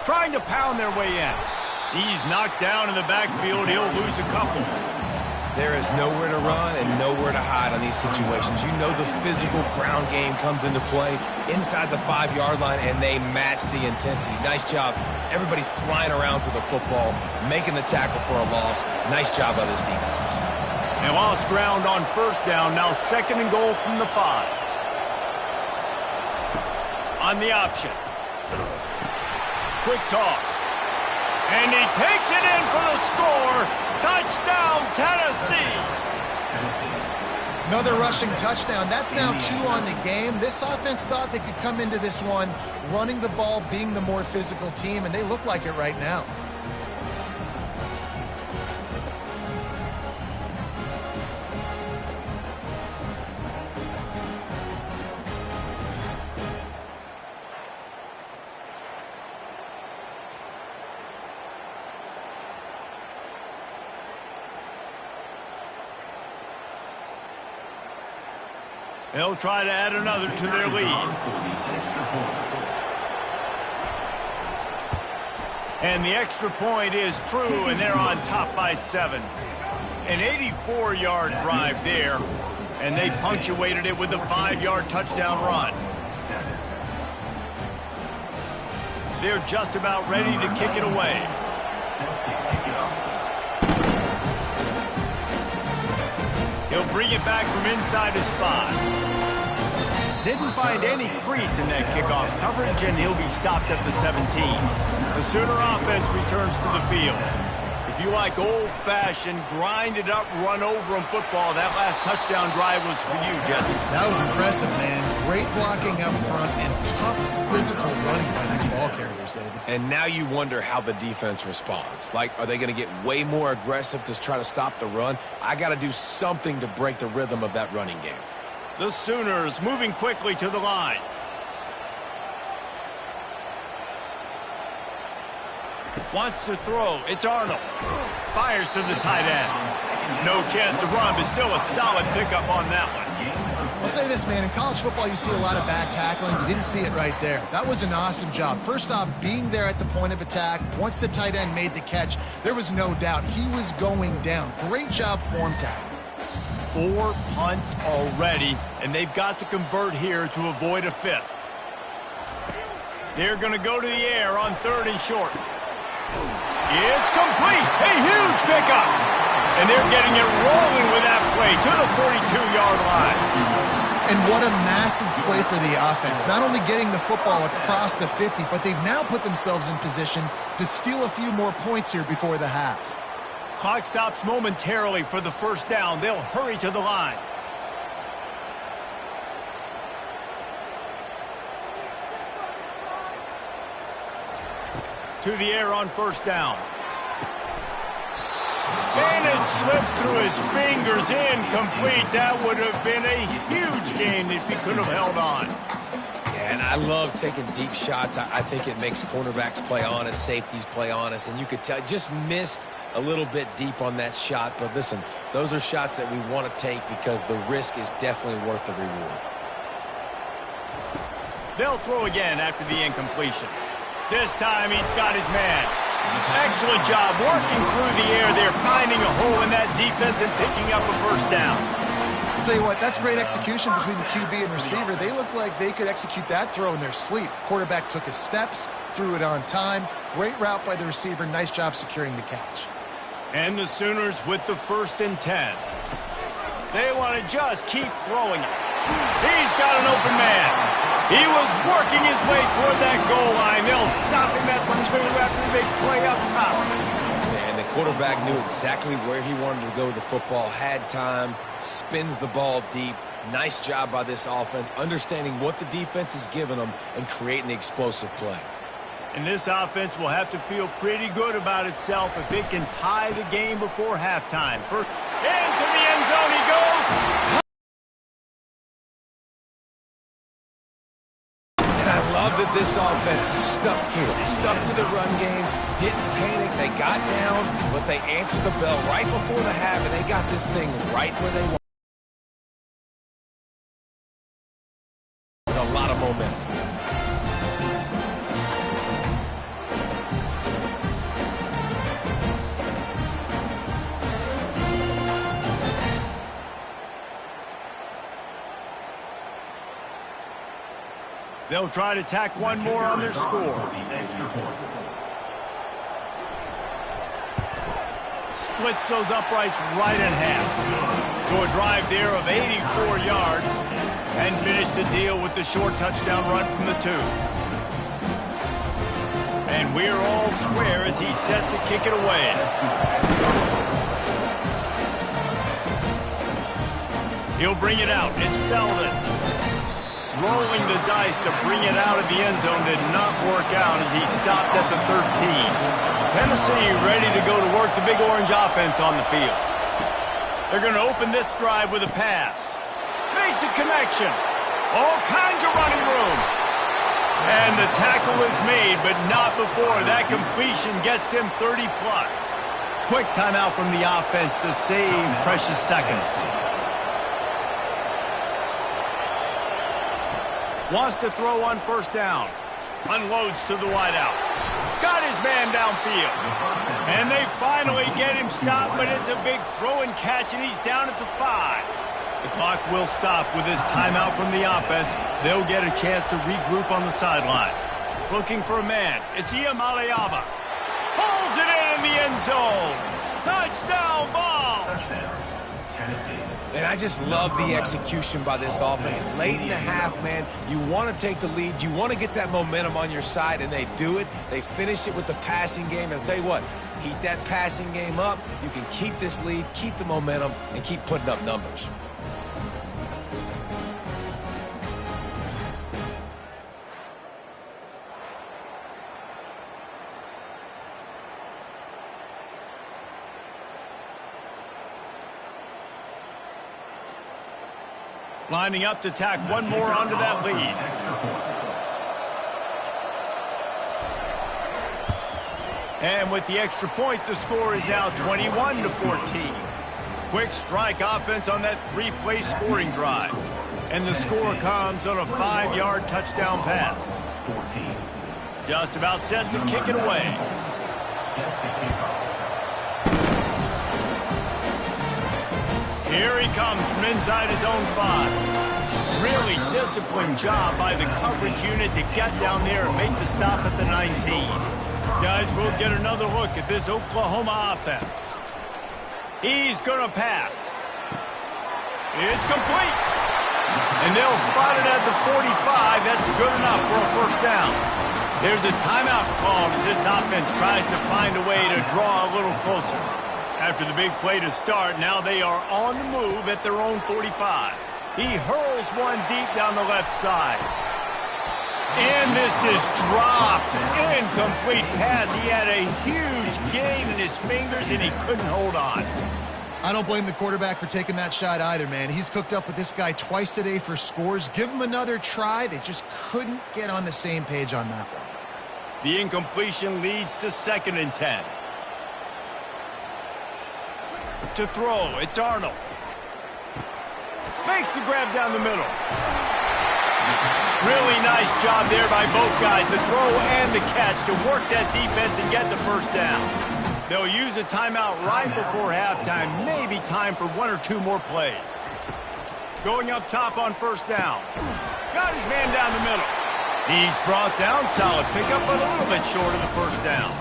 Trying to pound their way in. He's knocked down in the backfield. He'll lose a couple. There is nowhere to run and nowhere to hide on these situations. You know the physical ground game comes into play inside the 5-yard line, and they match the intensity. Nice job. Everybody flying around to the football, making the tackle for a loss. Nice job by this defense. They lost ground on 1st down. Now 2nd and goal from the 5. On the option. Quick toss. And he takes it in for the score. Touchdown, Tennessee. Another rushing touchdown. That's now 2 on the game. This offense thought they could come into this one running the ball, being the more physical team, and they look like it right now. They'll try to add another to their lead. And the extra point is true, and they're on top by 7. An 84-yard drive there, and they punctuated it with a 5-yard touchdown run. They're just about ready to kick it away. He'll bring it back from inside his 5. Didn't find any crease in that kickoff coverage, and he'll be stopped at the 17. The Sooner offense returns to the field. If you like old-fashioned, grind-it-up, run-over-'em football, that last touchdown drive was for you, Jesse. That was impressive, man. Great blocking up front and tough physical running by these ball carriers, David. And now you wonder how the defense responds. Like, are they going to get way more aggressive to try to stop the run? I got to do something to break the rhythm of that running game. The Sooners moving quickly to the line. Wants to throw. It's Arnold. Fires to the tight end. No chance to run, but still a solid pickup on that one. I'll say this, man. In college football, you see a lot of bad tackling. You didn't see it right there. That was an awesome job. First off, being there at the point of attack. Once the tight end made the catch, there was no doubt he was going down. Great job form tackling. 4 punts already, and they've got to convert here to avoid a 5th. They're going to go to the air on 3rd and short. It's complete. A huge pickup. And they're getting it rolling with that play to the 42-yard line. And what a massive play for the offense. Not only getting the football across the 50, but they've now put themselves in position to steal a few more points here before the half. Clock stops momentarily for the 1st down. They'll hurry to the line. through the air on first down. And it slips through his fingers, incomplete. That would have been a huge gain if he could have held on. Yeah, and I love taking deep shots. I think it makes cornerbacks play honest, safeties play honest, and you could tell just missed a little bit deep on that shot. But listen, those are shots that we want to take because the risk is definitely worth the reward. They'll throw again after the incompletion. This time he's got his man. Excellent job working through the air there, finding a hole in that defense and picking up a first down. I'll tell you what, that's great execution between the QB and receiver. They look like they could execute that throw in their sleep. Quarterback took his steps, threw it on time. Great route by the receiver. Nice job securing the catch. And the Sooners with the 1st and 10. They want to just keep throwing it. He's got an open man. He was working his way toward that goal line. They'll stop him at the 2 after the big play up top. And the quarterback knew exactly where he wanted to go with the football, had time, spins the ball deep. Nice job by this offense, understanding what the defense is giving them and creating the explosive play. And this offense will have to feel pretty good about itself if it can tie the game before halftime. Into the end zone he goes. I love that this offense stuck to it, stuck to the run game, didn't panic, they got down, but they answered the bell right before the half, and they got this thing right where they want. With a lot of momentum. They'll try to tack one more on their score. Splits those uprights right in half. So a drive there of 84 yards and finish the deal with the short touchdown run from the 2. And we're all square as he's set to kick it away. He'll bring it out. It's Selden. Rolling the dice to bring it out of the end zone did not work out as he stopped at the 13. Tennessee ready to go to work the Big Orange offense on the field. They're going to open this drive with a pass. Makes a connection. All kinds of running room. And the tackle is made, but not before that completion gets them 30-plus. Quick timeout from the offense to save precious seconds. Wants to throw on first down. Unloads to the wideout. Got his man downfield. And they finally get him stopped, but it's a big throw and catch, and he's down at the 5. The clock will stop with this timeout from the offense. They'll get a chance to regroup on the sideline. Looking for a man. It's Iamaleava. Pulls it in the end zone. Touchdown, Vols! Touchdown, Tennessee. And I just love the execution by this offense. Late in the half, man, you want to take the lead. You want to get that momentum on your side, and they do it. They finish it with the passing game. And I'll tell you what, heat that passing game up. You can keep this lead, keep the momentum, and keep putting up numbers. Lining up to tack one more onto that lead. And with the extra point, the score is now 21-14. Quick strike offense on that 3-play scoring drive. And the score comes on a 5-yard touchdown pass. Just about set to kick it away. Here he comes from inside his own 5. Really disciplined job by the coverage unit to get down there and make the stop at the 19. Guys, we'll get another look at this Oklahoma offense. He's going to pass. It's complete. And they'll spot it at the 45. That's good enough for a first down. There's a timeout called as this offense tries to find a way to draw a little closer. After the big play to start, now they are on the move at their own 45. He hurls one deep down the left side. And this is dropped. Incomplete pass. He had a huge gain in his fingers, and he couldn't hold on. I don't blame the quarterback for taking that shot either, man. He's cooked up with this guy twice today for scores. Give him another try. They just couldn't get on the same page on that one. The incompletion leads to 2nd and 10. To throw, it's Arnold. Makes the grab down the middle. Really nice job there by both guys to throw and the catch to work that defense and get the first down. They'll use a timeout right before halftime. Maybe time for 1 or 2 more plays. Going up top on 1st down. Got his man down the middle. He's brought down. Solid pickup, but a little bit short of the 1st down.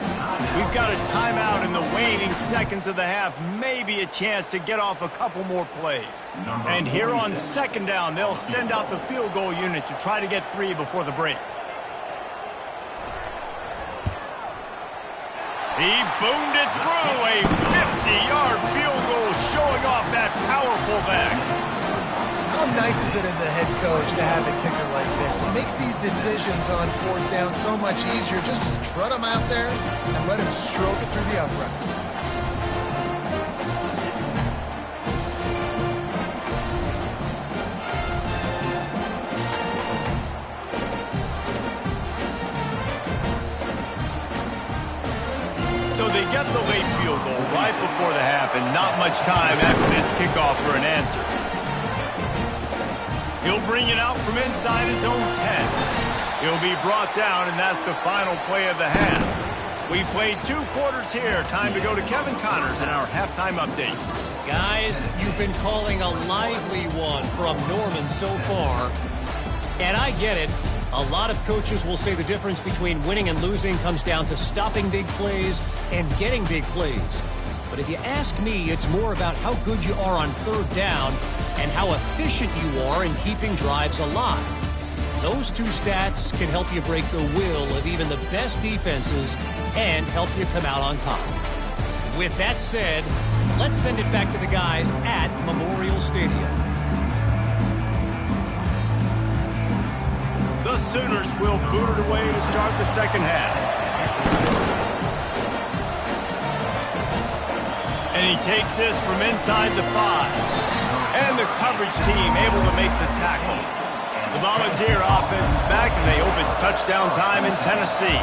We've got a timeout in the waning seconds of the half. Maybe a chance to get off a couple more plays. And here on 2nd down, they'll send out the field goal unit to try to get 3 before the break. He boomed it through. A 50-yard field goal showing off that powerful back. How nice is it as a head coach to have a kicker like this? It makes these decisions on 4th down so much easier. Just strut him out there and let him stroke it through the uprights. So they get the late field goal right before the half, and not much time after this kickoff for an answer. He'll bring it out from inside his own 10. He'll be brought down, and that's the final play of the half. We played 2 quarters here. Time to go to Kevin Connors in our halftime update. Guys, you've been calling a lively one from Norman so far. And I get it. A lot of coaches will say the difference between winning and losing comes down to stopping big plays and getting big plays. But if you ask me, it's more about how good you are on 3rd down and how efficient you are in keeping drives alive. Those 2 stats can help you break the will of even the best defenses and help you come out on top. With that said, let's send it back to the guys at Memorial Stadium. The Sooners will boot it away to start the 2nd half. And he takes this from inside the 5. And the coverage team able to make the tackle. The Volunteer offense is back, and they hope it's touchdown time in Tennessee.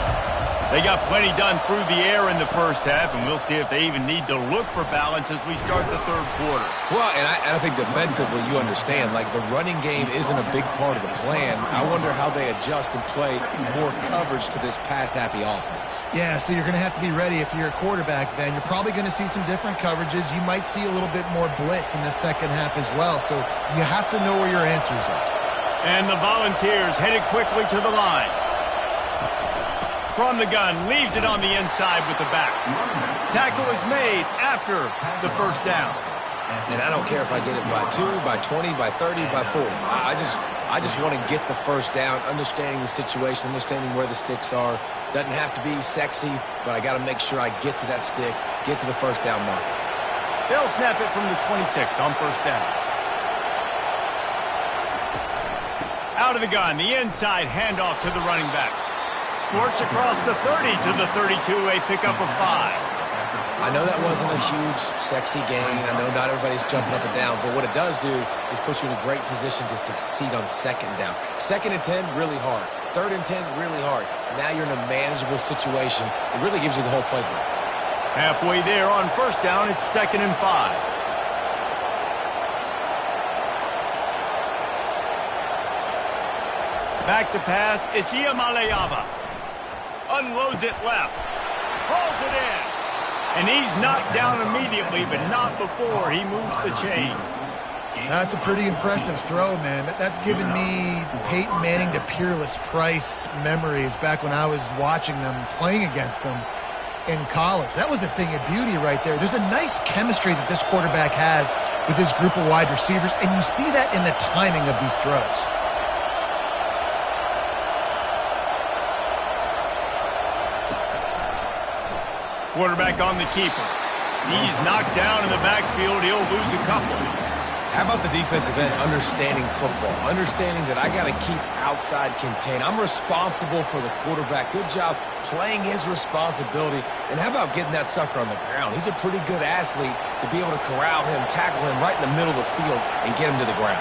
They got plenty done through the air in the 1st half, and we'll see if they even need to look for balance as we start the 3rd quarter. Well, and I think defensively, you understand, like the running game isn't a big part of the plan. I wonder how they adjust and play more coverage to this pass-happy offense. Yeah, so you're going to have to be ready if you're a quarterback then. You're probably going to see some different coverages. You might see a little bit more blitz in the 2nd half as well, so you have to know where your answers are. And the Volunteers headed quickly to the line. From the gun, leaves it on the inside with the back. Tackle is made after the 1st down. And I don't care if I get it by 2, by 20, by 30, by 40. I just want to get the 1st down, understanding the situation, understanding where the sticks are. Doesn't have to be sexy, but I got to make sure I get to that stick, get to the 1st down mark. They'll snap it from the 26 on 1st down. Out of the gun, the inside handoff to the running back. Squirts across the 30 to the 32, a pickup of 5. I know that wasn't a huge, sexy gain. I know not everybody's jumping up and down, but what it does do is put you in a great position to succeed on 2nd down. 2nd and 10, really hard. 3rd and 10, really hard. Now you're in a manageable situation. It really gives you the whole playbook. Halfway there on 1st down, it's 2nd and 5. Back to pass, it's Iamaleava. Unloads it left. Hauls it in. And he's knocked down immediately, but not before he moves the chains. That's a pretty impressive throw, man. That's given me Peyton Manning to Peerless Price memories back when I was watching them, playing against them in college. That was a thing of beauty right there. There's a nice chemistry that this quarterback has with his group of wide receivers, and you see that in the timing of these throws. Quarterback on the keeper. He's knocked down in the backfield. He'll lose a couple. How about the defensive end understanding football, understanding that I got to keep outside contain. I'm responsible for the quarterback. Good job playing his responsibility. And how about getting that sucker on the ground? He's a pretty good athlete to be able to corral him, tackle him right in the middle of the field, and get him to the ground.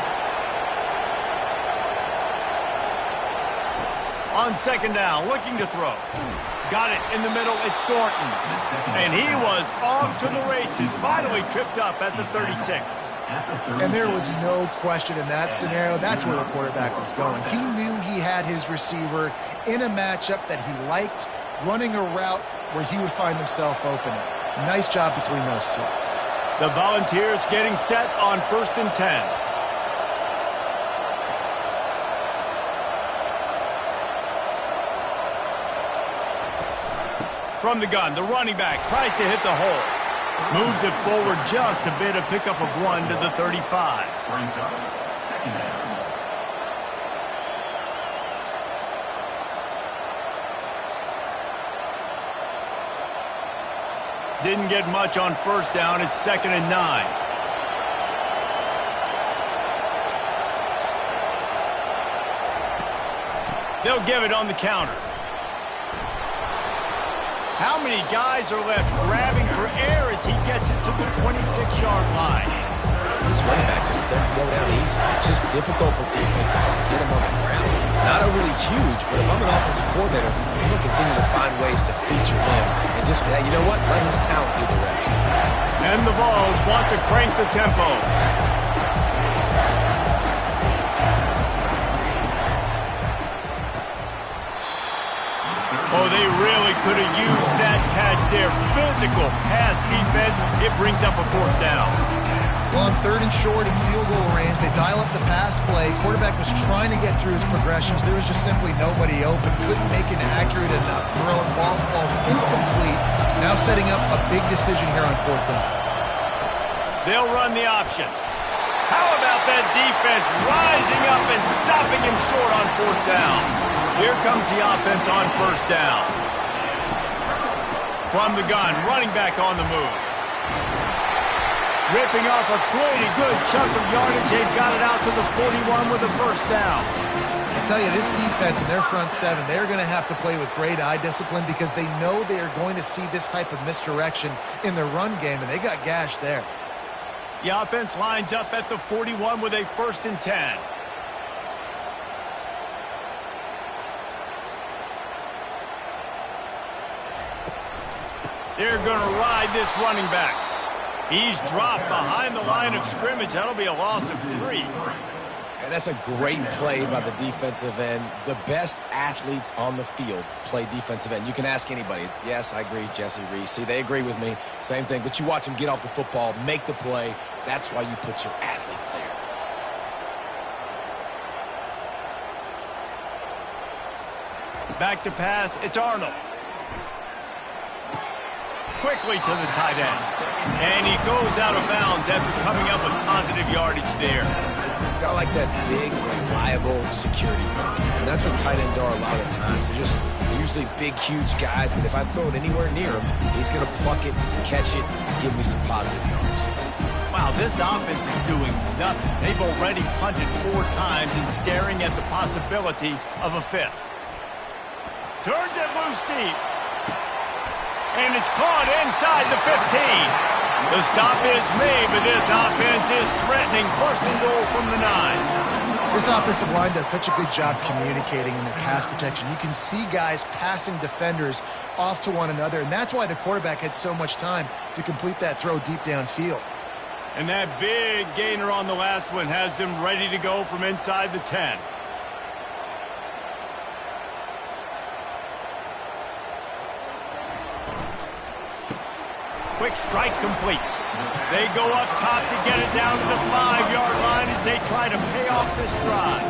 On second down, looking to throw. Got it in the middle, it's Thornton. And he was off to the races, finally tripped up at the 36. And there was no question in that scenario. That's where the quarterback was going. He knew he had his receiver in a matchup that he liked, running a route where he would find himself open. Nice job between those two. The Volunteers getting set on 1st and 10. From the gun, the running back tries to hit the hole. Moves it forward just a bit, a pickup of 1 to the 35. Brings up second down. Didn't get much on 1st down. It's 2nd and 9. They'll give it on the counter. How many guys are left grabbing for air as he gets it to the 26-yard line? This running back just doesn't go down easy. It's just difficult for defenses to get him on the ground. Not overly huge, but if I'm an offensive coordinator, I'm going to continue to find ways to feature him. And just, you know what? Let his talent do the rest. And the Vols want to crank the tempo. Oh, they really could have used that catch there. Physical pass defense. It brings up a 4th down. Well, on 3rd and short in field goal range, they dial up the pass play. Quarterback was trying to get through his progressions. There was just simply nobody open. Couldn't make an accurate enough throw. Ball falls incomplete. Now setting up a big decision here on 4th down. They'll run the option. How about that defense rising up and stopping him short on 4th down? Here comes the offense on 1st down. From the gun, running back on the move. Ripping off a pretty good chunk of yardage. They've got it out to the 41 with a 1st down. I tell you, this defense and their front seven, they're going to have to play with great eye discipline because they know they are going to see this type of misdirection in their run game, and they got gashed there. The offense lines up at the 41 with a 1st and 10. They're going to ride this running back. He's dropped behind the line of scrimmage. That'll be a loss of 3. And that's a great play by the defensive end. The best athletes on the field play defensive end. You can ask anybody. Yes, I agree, Jesse Reese. See, they agree with me. Same thing. But you watch them get off the football, make the play. That's why you put your athletes there. Back to pass. It's Arnold. Quickly to the tight end. And he goes out of bounds after coming up with positive yardage there. Got like that big, reliable security blanket. And that's what tight ends are a lot of times. They're usually big, huge guys that if I throw it anywhere near him, he's going to pluck it, catch it, and give me some positive yards. Wow, this offense is doing nothing. They've already punted 4 times and staring at the possibility of a 5th. Turns it loose deep. And it's caught inside the 15. The stop is made, but this offense is threatening. 1st and goal from the 9. This offensive line does such a good job communicating in their pass protection. You can see guys passing defenders off to one another, and that's why the quarterback had so much time to complete that throw deep downfield. And that big gainer on the last one has them ready to go from inside the 10. Quick strike complete. They go up top to get it down to the 5-yard line as they try to pay off this drive.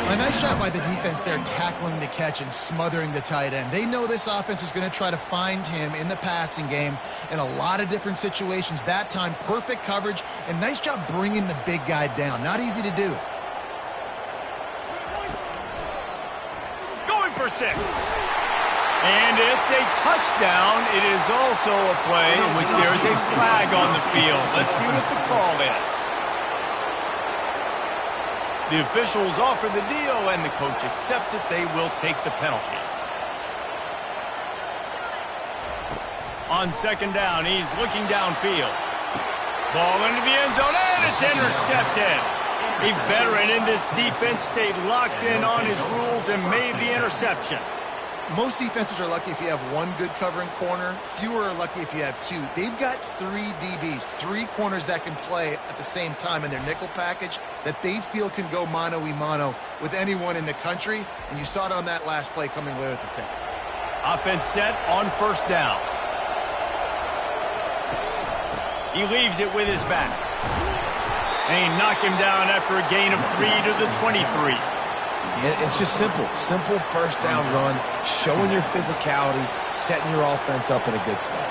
A nice job by the defense there tackling the catch and smothering the tight end. They know this offense is going to try to find him in the passing game in a lot of different situations. That time, perfect coverage and nice job bringing the big guy down. Not easy to do. Going for 6. And it's a touchdown. It is also a play in which there is a flag on the field. Let's see what the call is. The officials offer the deal, and the coach accepts it. They will take the penalty. On second down, he's looking downfield. Ball into the end zone, and it's intercepted. A veteran in this defense stayed locked in on his rules and made the interception. Most defenses are lucky if you have one good covering corner. Fewer are lucky if you have two. They've got three DBs, three corners that can play at the same time in their nickel package that they feel can go mano-a-mano with anyone in the country. And you saw it on that last play coming away with the pick. Offense set on first down. He leaves it with his back. And he knocked him down after a gain of 3 to the 23. And it's just simple first down run, showing your physicality, setting your offense up in a good spot.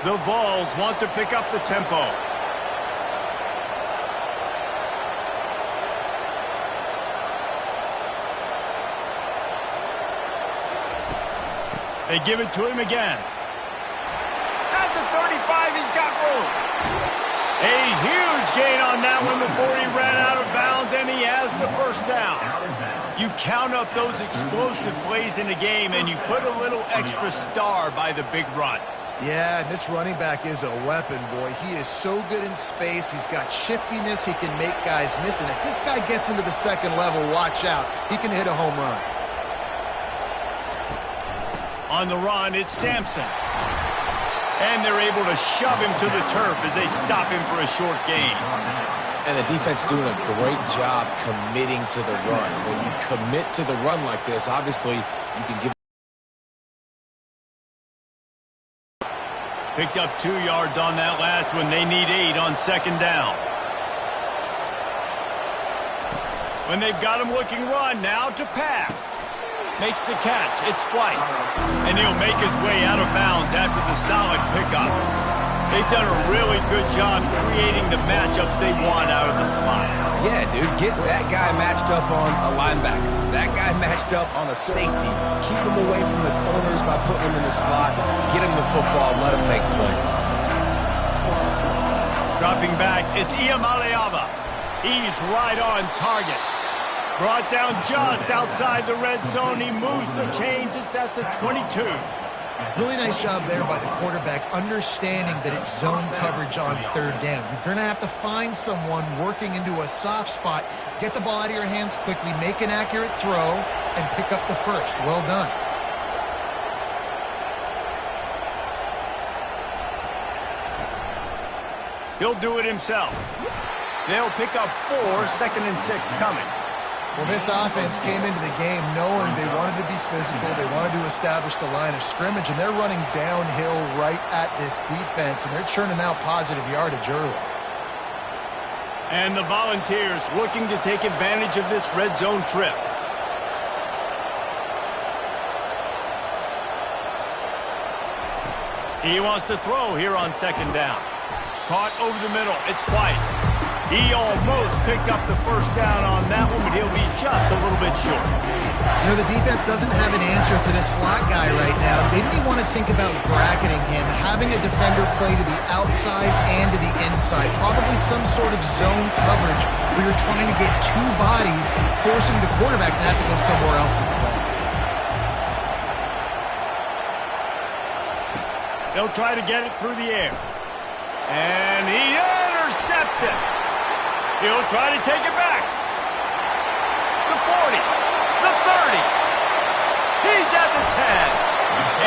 The Vols want to pick up the tempo. They give it to him again. At the 35, he's got room. A huge gain on that one before he ran out of bounds, and he has the first down. You count up those explosive plays in the game, and you put a little extra star by the big runs. Yeah, and this running back is a weapon, boy. He is so good in space. He's got shiftiness. He can make guys miss. And if this guy gets into the second level, watch out. He can hit a home run. On the run, it's Sampson. And they're able to shove him to the turf as they stop him for a short gain. And the defense doing a great job committing to the run. When you commit to the run like this, obviously you can give. Picked up 2 yards on that last one. They need 8 on second down. When they've got him looking run, now to pass. Makes the catch. It's White. And he'll make his way out of bounds after the solid pickup. They've done a really good job creating the matchups they want out of the slot. Yeah, dude, get that guy matched up on a linebacker. That guy matched up on a safety. Keep him away from the corners by putting him in the slot. Get him the football. Let him make plays. Dropping back, it's Iamaleava. He's right on target. Brought down just outside the red zone. He moves the chains. It's at the 22. Really nice job there by the quarterback, understanding that it's zone coverage on third down. You're going to have to find someone working into a soft spot, get the ball out of your hands quickly, make an accurate throw, and pick up the first. Well done. He'll do it himself. They'll pick up 4, 2nd and 6 coming. Well, this offense came into the game knowing they wanted to be physical, they wanted to establish the line of scrimmage, and they're running downhill right at this defense, and they're churning out positive yardage early. And the Volunteers looking to take advantage of this red zone trip. He wants to throw here on second down. Caught over the middle. It's White. He almost picked up the first down on that one, but he'll be just a little bit short. You know, the defense doesn't have an answer for this slot guy right now. They may want to think about bracketing him, having a defender play to the outside and to the inside. Probably some sort of zone coverage where you're trying to get 2 bodies, forcing the quarterback to have to go somewhere else with the ball. They'll try to get it through the air. And he intercepts it. He'll try to take it back. The 40. The 30. He's at the 10.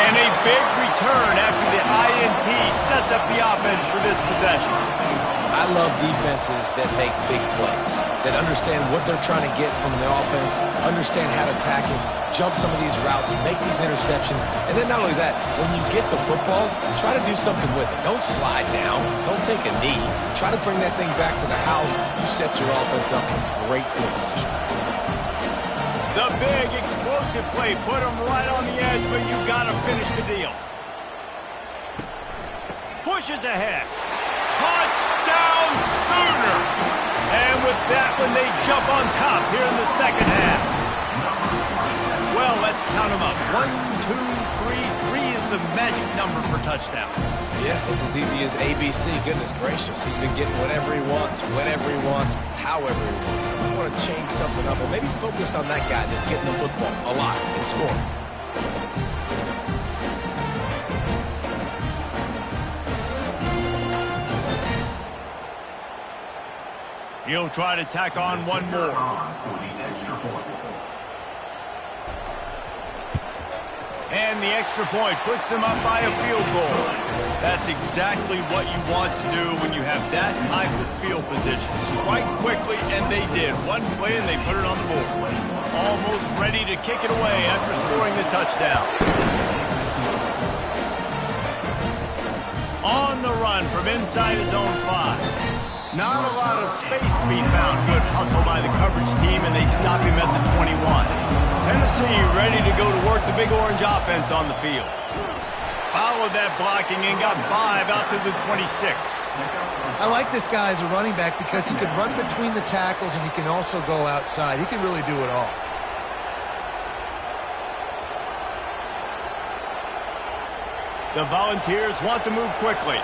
And a big return after the INT sets up the offense for this possession. I love defenses that make big plays, that understand what they're trying to get from the offense, understand how to attack it, jump some of these routes, make these interceptions, and then not only that, when you get the football, try to do something with it. Don't slide down. Don't take a knee. Try to bring that thing back to the house. You set your offense up in great field position. The big explosive play put him right on the edge, but you got to finish the deal. Pushes ahead. Touchdown Sooners! And with that one, they jump on top here in the second half. Well, let's count them up. 1, 2, 3. 3 is Just a magic number for touchdown. Yeah, it's as easy as ABC. Goodness gracious. He's been getting whatever he wants, whenever he wants, however he wants. I might want to change something up or maybe focus on that guy that's getting the football a lot and scoring. He'll try to tack on one more. And the extra point puts them up by a field goal. That's exactly what you want to do when you have that type of field position. Strike quickly, and they did. One play, and they put it on the board. Almost ready to kick it away after scoring the touchdown. On the run from inside his own 5. Not a lot of space to be found. Good hustle by the coverage team, and they stop him at the 21. Tennessee ready to go to work the Big Orange offense on the field. Followed that blocking and got 5 out to the 26. I like this guy as a running back because he can run between the tackles and he can also go outside. He can really do it all. The Volunteers want to move quickly.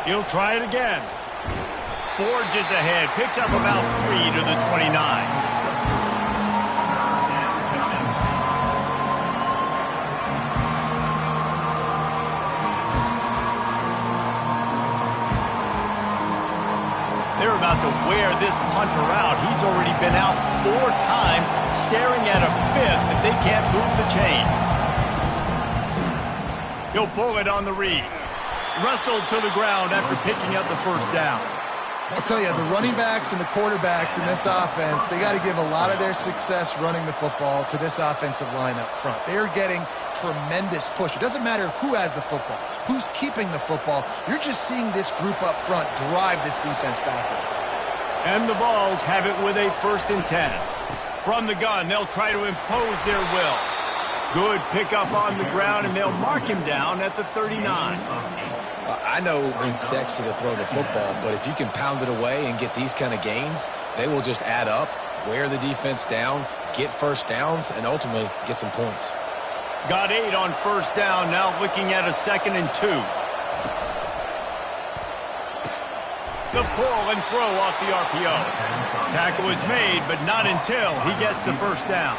He'll try it again. Forges ahead. Picks up about 3 to the 29. They're about to wear this punter out. He's already been out 4 times, staring at a 5th if they can't move the chains. He'll pull it on the read. Wrestled to the ground after picking up the first down. I'll tell you, the running backs and the quarterbacks in this offense, they got to give a lot of their success running the football to this offensive line up front. They're getting tremendous push. It doesn't matter who has the football, who's keeping the football. You're just seeing this group up front drive this defense backwards. And the Vols have it with a 1st and 10. From the gun, they'll try to impose their will. Good pickup on the ground, and they'll mark him down at the 39. I know it's sexy to throw the football, but if you can pound it away and get these kind of gains, they will just add up, wear the defense down, get first downs, and ultimately get some points. Got 8 on 1st down, now looking at a 2nd and 2. The pull and throw off the RPO. Tackle is made, but not until he gets the 1st down.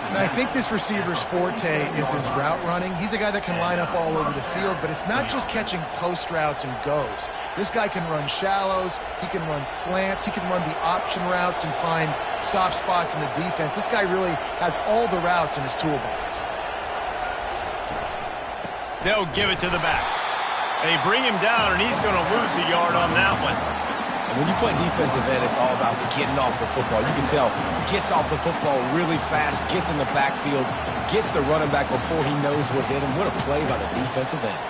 And I think this receiver's forte is his route running. He's a guy that can line up all over the field, but it's not just catching post routes and goes. This guy can run shallows, he can run slants, he can run the option routes and find soft spots in the defense. This guy really has all the routes in his toolbox. They'll give it to the back. They bring him down, and he's going to lose a yard on that one. And when you play defensive end, it's all about getting off the football. You can tell he gets off the football really fast, gets in the backfield, gets the running back before he knows what hit him. What a play by the defensive end.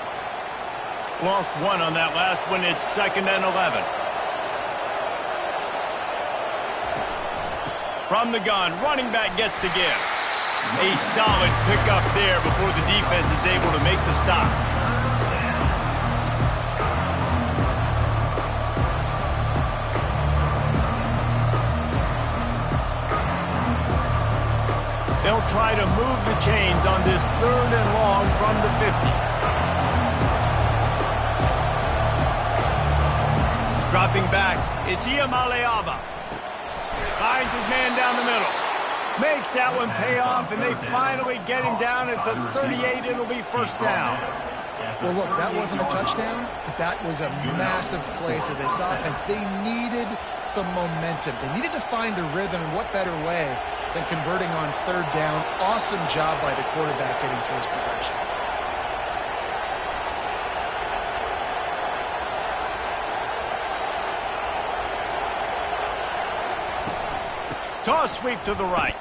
Lost 1 on that last one. It's 2nd and 11. From the gun, running back gets to give. A solid pickup there before the defense is able to make the stop. They'll try to move the chains on this 3rd and long from the 50. Dropping back, it's Iamaleava. Finds his man down the middle. Makes that one pay off, and they finally get him down at the 38. It'll be 1st down. Well, look, that wasn't a touchdown, but that was a massive play for this offense. They needed some momentum. They needed to find a rhythm, and what better way than converting on 3rd down. Awesome job by the quarterback getting first progression. Toss sweep to the right.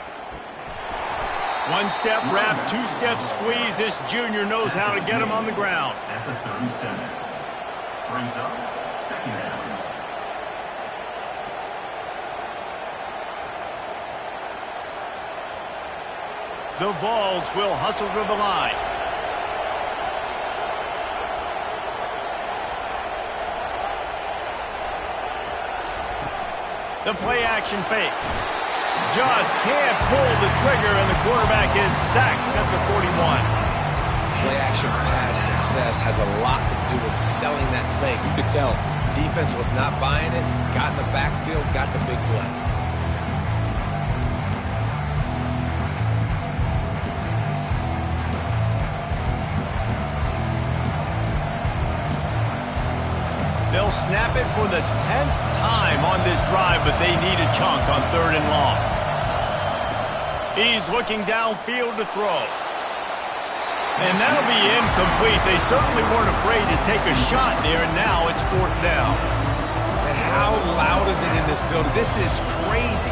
1-step wrap, 2-step squeeze. This junior knows how to get him on the ground. At the 37. Brings up 2nd down. The Vols will hustle to the line. The play action fake. Just can't pull the trigger, and the quarterback is sacked at the 41. Play-action pass success has a lot to do with selling that fake. You could tell defense was not buying it, got in the backfield, got the big play. They'll snap it for the 10th time on this drive, but they need a chunk on 3rd and long. He's looking downfield to throw. And that'll be incomplete. They certainly weren't afraid to take a shot there, and now it's 4th down. And how loud is it in this building? This is crazy.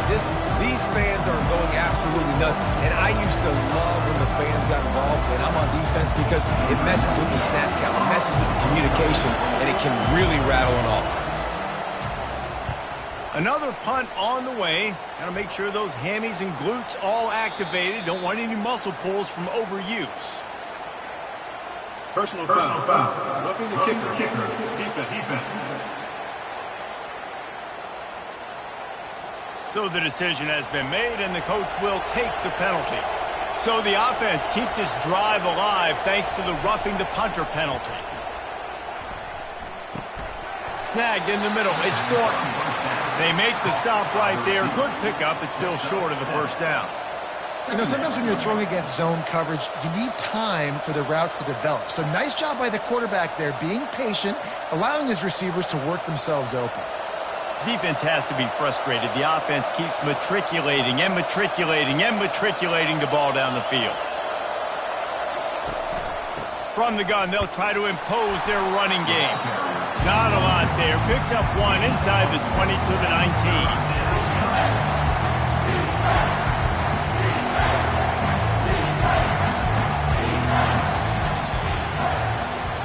These fans are going absolutely nuts. And I used to love when the fans got involved, and I'm on defense, because it messes with the snap count, it messes with the communication, and it can really rattle an offense. Another punt on the way. Got to make sure those hammies and glutes all activated. Don't want any muscle pulls from overuse. Personal foul. Roughing the kicker. Defense. So the decision has been made, and the coach will take the penalty. So the offense keeps its drive alive thanks to the roughing the punter penalty. Snagged in the middle. It's Thornton. They make the stop right there. Good pickup. It's still short of the 1st down. You know, sometimes when you're throwing against zone coverage, you need time for the routes to develop. So nice job by the quarterback there, being patient, allowing his receivers to work themselves open. Defense has to be frustrated. The offense keeps matriculating the ball down the field. From the gun, they'll try to impose their running game. Not a lot there. Picks up 1 inside the 20 to the 19.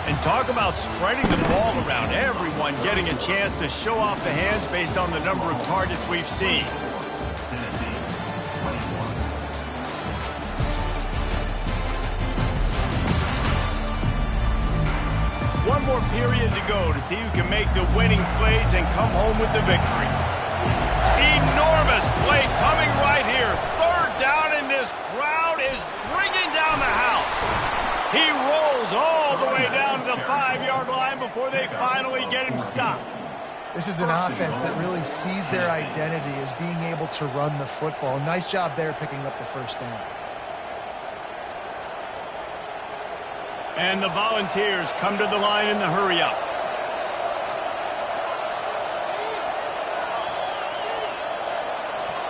And talk about spreading the ball around. Everyone getting a chance to show off the hands based on the number of targets we've seen. Tennessee, 21. One more period to go to see who can make the winning plays and come home with the victory. Enormous play coming right here. 3rd down, and this crowd is bringing down the house. He rolls all the way down to the 5-yard line before they finally get him stopped. This is an offense that really sees their identity as being able to run the football. Nice job there picking up the 1st down. And the Volunteers come to the line in the hurry-up.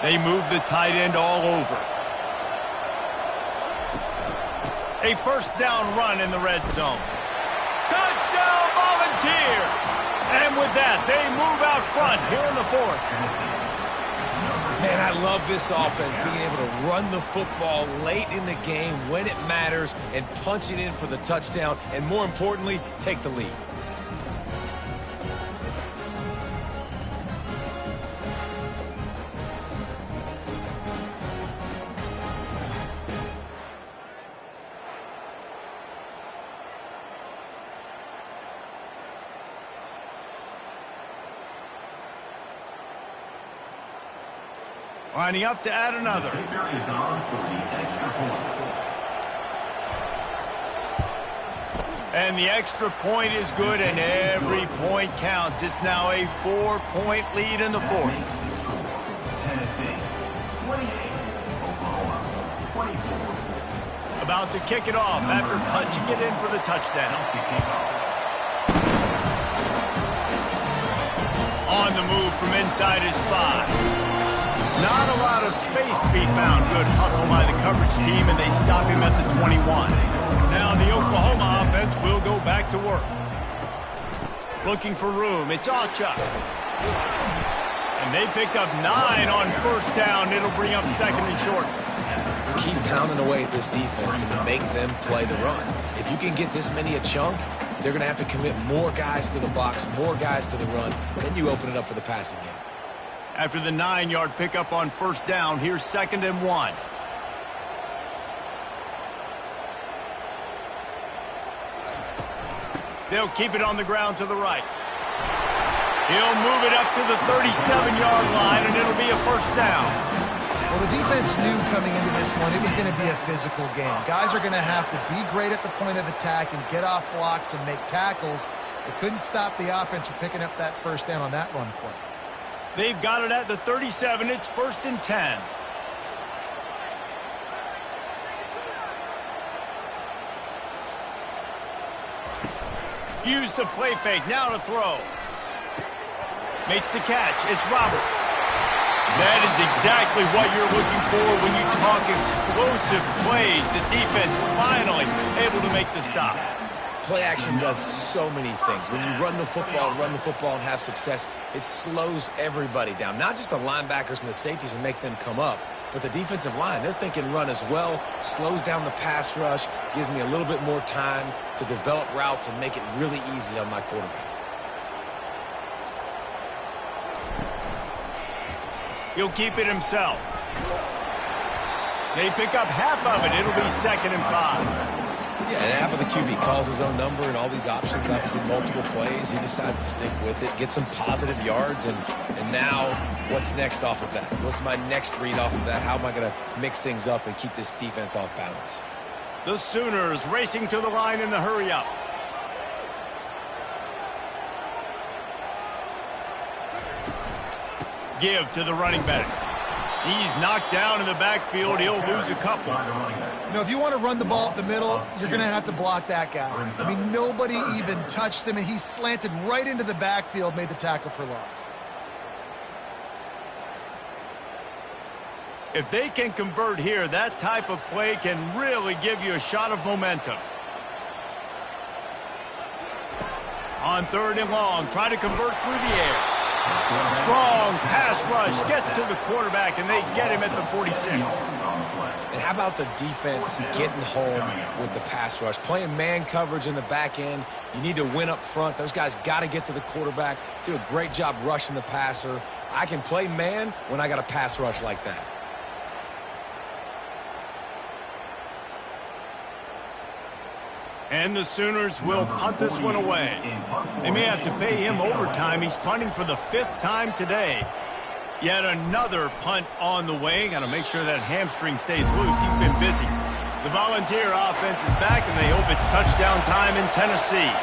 They move the tight end all over. A 1st down run in the red zone. Touchdown, Volunteers! And with that, they move out front here in the 4th. Man, I love this offense, being able to run the football late in the game when it matters and punch it in for the touchdown, and more importantly, take the lead. Lining up to add another. Kicker is on for the extra point. And the extra point is good, and every point counts. It's now a 4-point lead in the 4th. Tennessee, 28. Oklahoma, 24. About to kick it off after punching it in for the touchdown. On the move from inside his 5. Not a lot of space to be found. Good hustle by the coverage team, and they stop him at the 21. Now the Oklahoma offense will go back to work. Looking for room. It's Achuk. And they picked up 9 on 1st down. It'll bring up 2nd and short. Keep pounding away at this defense and to make them play the run. If you can get this many a chunk, they're going to have to commit more guys to the box, more guys to the run. Then you open it up for the passing game. After the 9-yard pickup on 1st down, here's 2nd and 1. They'll keep it on the ground to the right. He'll move it up to the 37-yard line, and it'll be a 1st down. Well, the defense knew coming into this one it was going to be a physical game. Guys are going to have to be great at the point of attack and get off blocks and make tackles. It couldn't stop the offense from picking up that first down on that run play. They've got it at the 37. It's 1st and 10. Use the play fake. Now to throw. Makes the catch. It's Roberts. That is exactly what you're looking for when you talk explosive plays. The defense finally able to make the stop. Play action does so many things. When you run the football and have success, it slows everybody down. Not just the linebackers and the safeties and make them come up, but the defensive line. They're thinking run as well, slows down the pass rush, gives me a little bit more time to develop routes and make it really easy on my quarterback. He'll keep it himself. They pick up half of it. It'll be 2nd and 5. Yeah, and how about the QB? Calls his own number and all these options, obviously multiple plays. He decides to stick with it, get some positive yards, and now what's next off of that? What's my next read off of that? How am I going to mix things up and keep this defense off balance? The Sooners racing to the line in the hurry-up. Give to the running back. He's knocked down in the backfield. He'll lose a couple. You know, if you want to run the ball up the middle, you're going to have to block that guy. I mean, nobody even touched him, and he slanted right into the backfield, made the tackle for loss. If they can convert here, that type of play can really give you a shot of momentum. On 3rd and long, try to convert through the air. Strong pass rush gets to the quarterback, and they get him at the 46. And how about the defense getting home with the pass rush? Playing man coverage in the back end. You need to win up front. Those guys got to get to the quarterback, do a great job rushing the passer. I can play man when I got a pass rush like that. And the Sooners will punt this one away. They may have to pay him overtime. He's punting for the 5th time today. Yet another punt on the way. Got to make sure that hamstring stays loose. He's been busy. The Volunteer offense is back, and they hope it's touchdown time in Tennessee.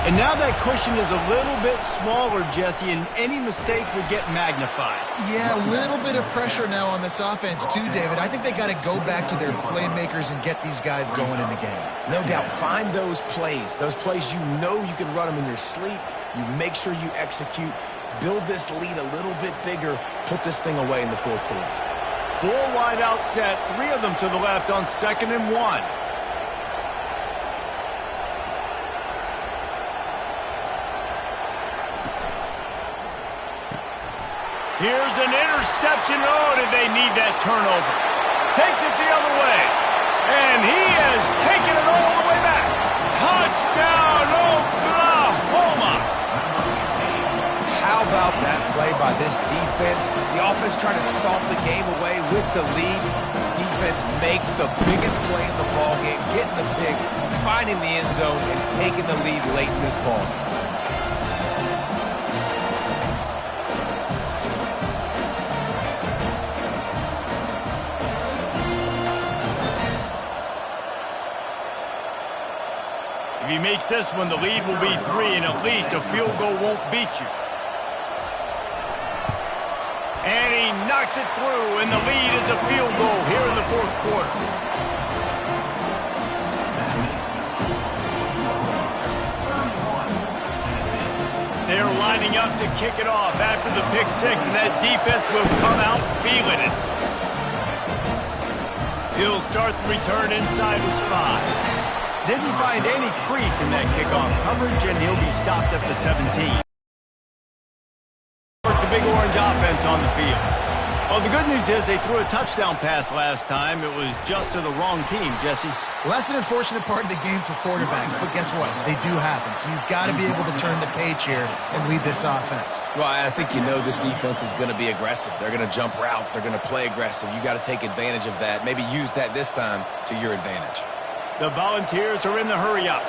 And now that cushion is a little bit smaller, Jesse, and any mistake would get magnified. Yeah, a little bit of pressure now on this offense too, David. I think they got to go back to their playmakers and get these guys going in the game. No doubt. Find those plays you know you can run them in your sleep. You make sure you execute. Build this lead a little bit bigger. Put this thing away in the 4th quarter. 4 wide out set, 3 of them to the left on 2nd and 1. Here's an interception. Oh, did they need that turnover? Takes it the other way. And he has taken it all the way back. Touchdown, Oklahoma. How about that play by this defense? The offense trying to salt the game away with the lead. Defense makes the biggest play in the ball game, getting the pick, finding the end zone, and taking the lead late in this ball. If he makes this one, the lead will be 3, and at least a field goal won't beat you. And he knocks it through, and the lead is a field goal here in the 4th quarter. They're lining up to kick it off after the pick 6, and that defense will come out feeling it. He'll start the return inside his 5. Didn't find any crease in that kickoff coverage, and he'll be stopped at the 17. The Big Orange offense on the field. Well, the good news is they threw a touchdown pass last time. It was just to the wrong team, Jesse. Well, that's an unfortunate part of the game for quarterbacks, but guess what? They do happen, so you've got to be able to turn the page here and lead this offense. Well, I think you know this defense is going to be aggressive. They're going to jump routes. They're going to play aggressive. You got to take advantage of that. Maybe use that this time to your advantage. The Volunteers are in the hurry-up.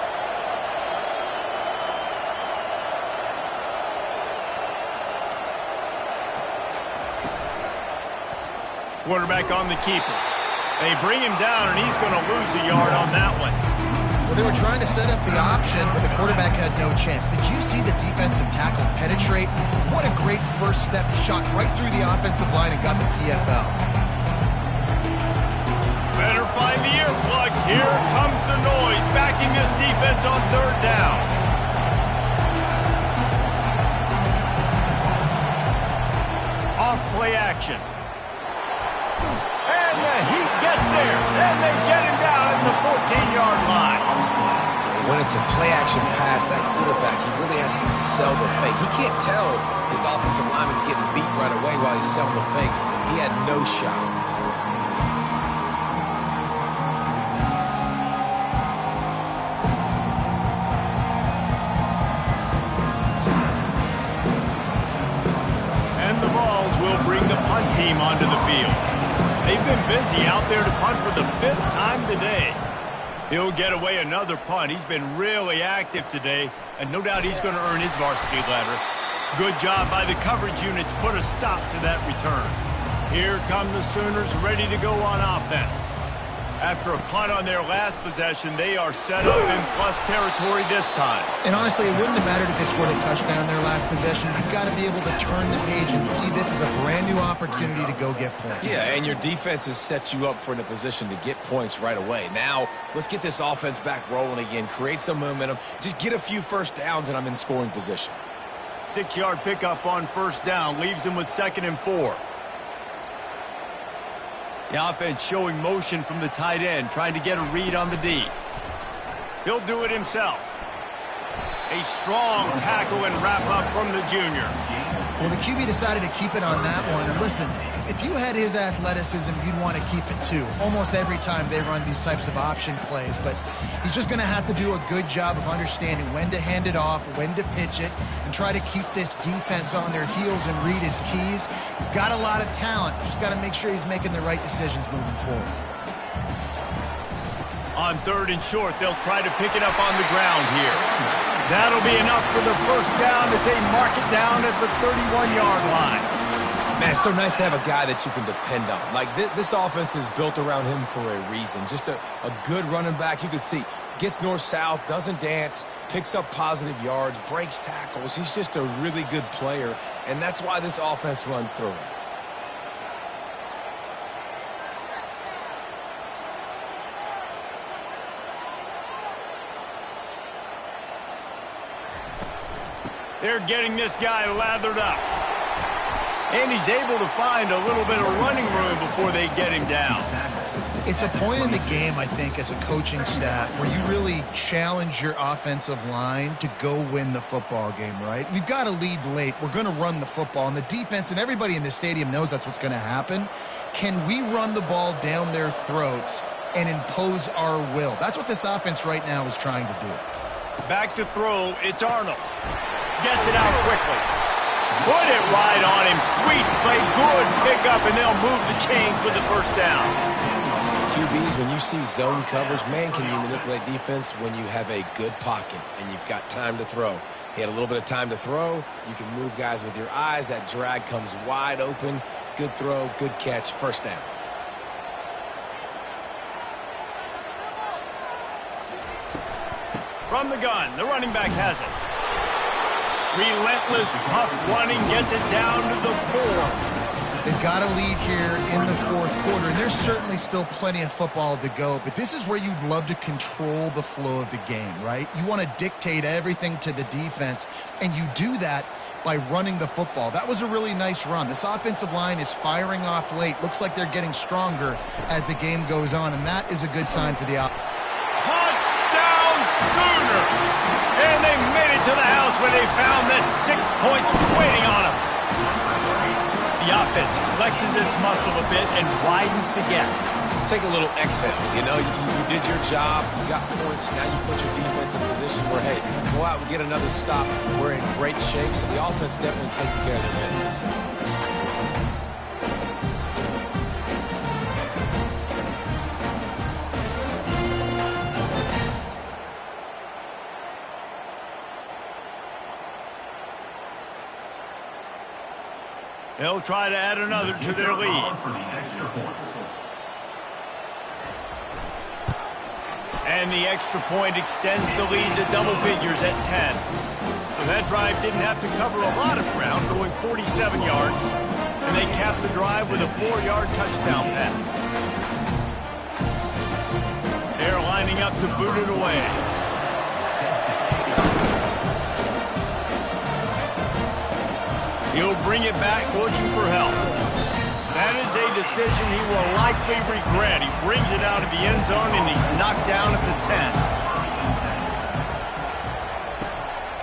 Quarterback on the keeper. They bring him down, and he's going to lose a yard on that one. Well, they were trying to set up the option, but the quarterback had no chance. Did you see the defensive tackle penetrate? What a great first step. He shot right through the offensive line and got the TFL. Better find the earplugs. Here comes the noise, backing this defense on third down. Off play action. And the Heat gets there, and they get him down at the 14-yard line. When it's a play-action pass, that quarterback, he really has to sell the fake. He can't tell his offensive lineman's getting beat right away while he's selling the fake. He had no shot. And the Vols will bring the punt team onto the field. They've been busy out there to punt for the 5th time today. He'll get away another punt. He's been really active today, and no doubt he's going to earn his varsity letter. Good job by the coverage unit to put a stop to that return. Here come the Sooners ready to go on offense. After a punt on their last possession, they are set up in plus territory this time. And honestly, it wouldn't have mattered if they scored a touchdown their last possession. You've got to be able to turn the page and see this is a brand new opportunity to go get points. Yeah, and your defense has set you up for in a position to get points right away. Now, let's get this offense back rolling again, create some momentum, just get a few first downs, and I'm in scoring position. 6-yard pickup on first down leaves them with 2nd and 4. The offense showing motion from the tight end, trying to get a read on the D. He'll do it himself. A strong tackle and wrap up from the junior. Well, the QB decided to keep it on that one. And listen, if you had his athleticism, you'd want to keep it too. Almost every time they run these types of option plays. But he's just going to have to do a good job of understanding when to hand it off, when to pitch it, and try to keep this defense on their heels and read his keys. He's got a lot of talent. Just got to make sure he's making the right decisions moving forward. On 3rd and short, they'll try to pick it up on the ground here. That'll be enough for the first down as they mark it down at the 31-yard line. Man, it's so nice to have a guy that you can depend on. Like, this offense is built around him for a reason. Just a good running back. You can see, gets north-south, doesn't dance, picks up positive yards, breaks tackles. He's just a really good player, and that's why this offense runs through him. They're getting this guy lathered up. And he's able to find a little bit of running room before they get him down. It's a point in the game, I think, as a coaching staff where you really challenge your offensive line to go win the football game, right? We've got to lead late. We're going to run the football. And the defense and everybody in the stadium knows that's what's going to happen. Can we run the ball down their throats and impose our will? That's what this offense right now is trying to do. Back to throw, it's Arnold. Gets it out quickly. Put it right on him. Sweet play, good pickup, and they'll move the chains with the first down. QBs, when you see zone coverage, man, can you manipulate defense when you have a good pocket and you've got time to throw. He had a little bit of time to throw. You can move guys with your eyes. That drag comes wide open. Good throw, good catch, first down. From the gun, the running back has it. Relentless, tough running, gets it down to the 4. They've got a lead here in the 4th quarter, and there's certainly still plenty of football to go, but this is where you'd love to control the flow of the game, right? You want to dictate everything to the defense, and you do that by running the football. That was a really nice run. This offensive line is firing off late. Looks like they're getting stronger as the game goes on, and that is a good sign for the offense. Touchdown Sooners! And they made it to the house where they found that 6 points waiting on them. The offense flexes its muscle a bit and widens the gap. Take a little exhale. You know, you did your job. You got points. Now you put your defense in a position where, hey, go out and get another stop. We're in great shape, so the offense definitely taking care of their business. They'll try to add another to their lead. For the extra point. And the extra point extends the lead to double figures at 10. So that drive didn't have to cover a lot of ground, going 47 yards. And they capped the drive with a 4-yard touchdown pass. They're lining up to boot it away. He'll bring it back looking for help. That is a decision he will likely regret. He brings it out of the end zone and he's knocked down at the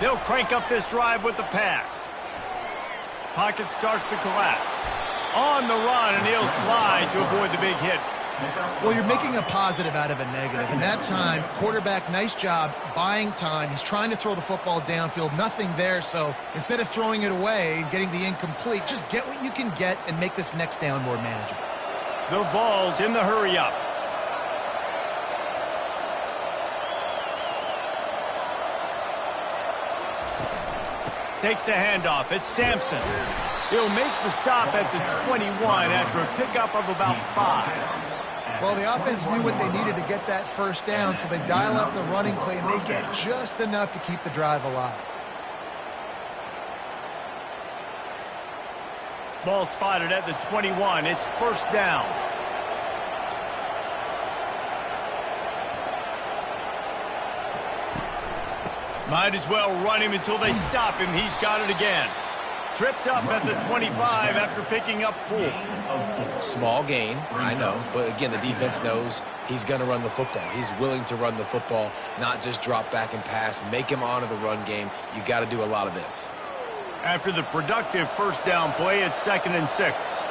10. They'll crank up this drive with the pass. Pocket starts to collapse. On the run, and he'll slide to avoid the big hit. Well, you're making a positive out of a negative. And that time, quarterback, nice job buying time. He's trying to throw the football downfield. Nothing there. So instead of throwing it away and getting the incomplete, just get what you can get and make this next down more manageable. The Vols in the hurry-up. Takes the handoff. It's Sampson. He'll make the stop at the 21 after a pickup of about 5. Well, the offense knew what they needed to get that first down, so they dial up the running play, and they get just enough to keep the drive alive. Ball spotted at the 21. It's first down. Might as well run him until they stop him. He's got it again. Tripped up at the 25 after picking up 4. Small gain, I know. But again, the defense knows he's going to run the football. He's willing to run the football, not just drop back and pass. Make him honor the run game. You got to do a lot of this. After the productive first down play, it's 2nd and 6.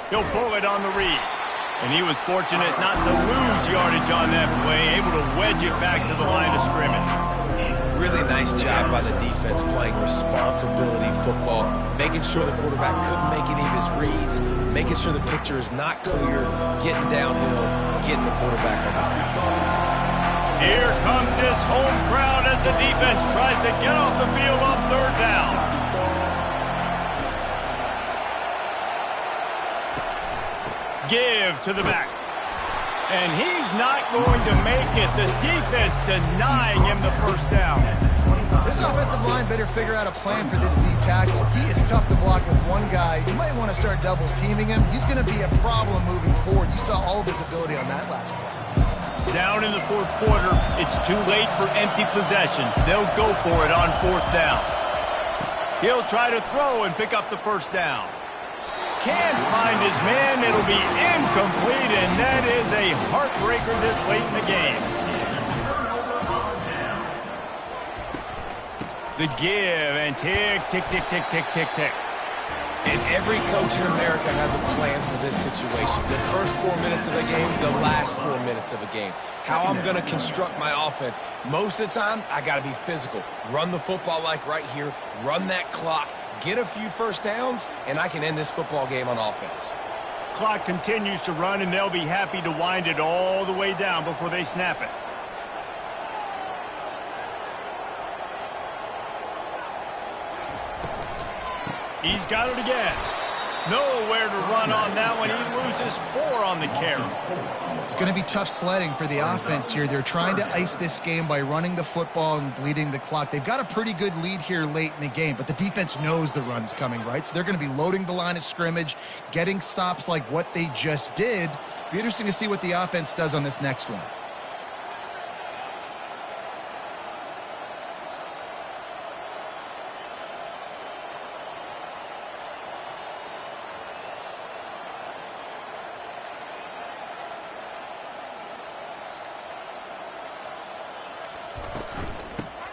He'll pull it on the read. And he was fortunate not to lose yardage on that play, able to wedge it back to the line of scrimmage. Really nice job by the defense playing responsibility football, making sure the quarterback couldn't make any of his reads, making sure the picture is not clear, getting downhill, getting the quarterback on the ground. Here comes this home crowd as the defense tries to get off the field on 3rd down. Give to the back. And he's not going to make it. The defense denying him the first down. This offensive line better figure out a plan for this D tackle. He is tough to block with one guy. You might want to start double teaming him. He's going to be a problem moving forward. You saw all of his ability on that last play. Down in the 4th quarter, it's too late for empty possessions. They'll go for it on 4th down. He'll try to throw and pick up the first down. Can't find his man. It'll be incomplete, and that is a heartbreaker this late in the game. The give, and tick, tick, tick, tick, tick, tick, tick. And every coach in America has a plan for this situation. The first 4 minutes of the game, the last 4 minutes of the game. How I'm going to construct my offense. Most of the time, I got to be physical. Run the football like right here. Run that clock. Get a few first downs, and I can end this football game on offense. Clock continues to run, and they'll be happy to wind it all the way down before they snap it. He's got it again. Nowhere to run on that one. He loses 4 on the carry. It's going to be tough sledding for the offense here. They're trying to ice this game by running the football and bleeding the clock. They've got a pretty good lead here late in the game, but the defense knows the run's coming, right? So they're going to be loading the line of scrimmage, getting stops like what they just did. Be interesting to see what the offense does on this next one.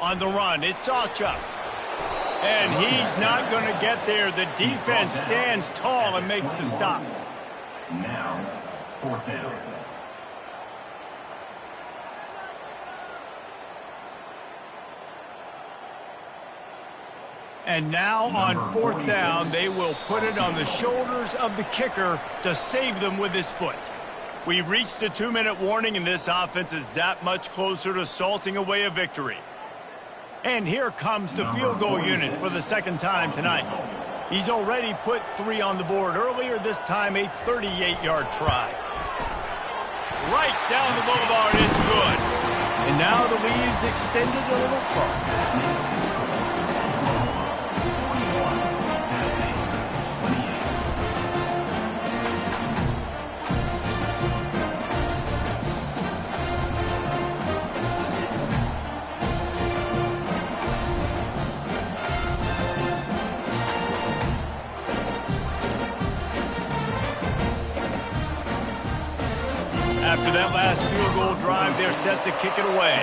On the run, it's Alchuk. And he's not going to get there. The defense stands tall and makes the stop. Now, 4th down. And now on 4th down, they will put it on the shoulders of the kicker to save them with his foot. We've reached the 2-minute warning, and this offense is that much closer to salting away a victory. And here comes the field goal unit for the second time tonight. He's already put 3 on the board earlier, this time a 38-yard try. Right down the boulevard, it's good. And now the lead's extended a little further. After that last field goal drive, they're set to kick it away.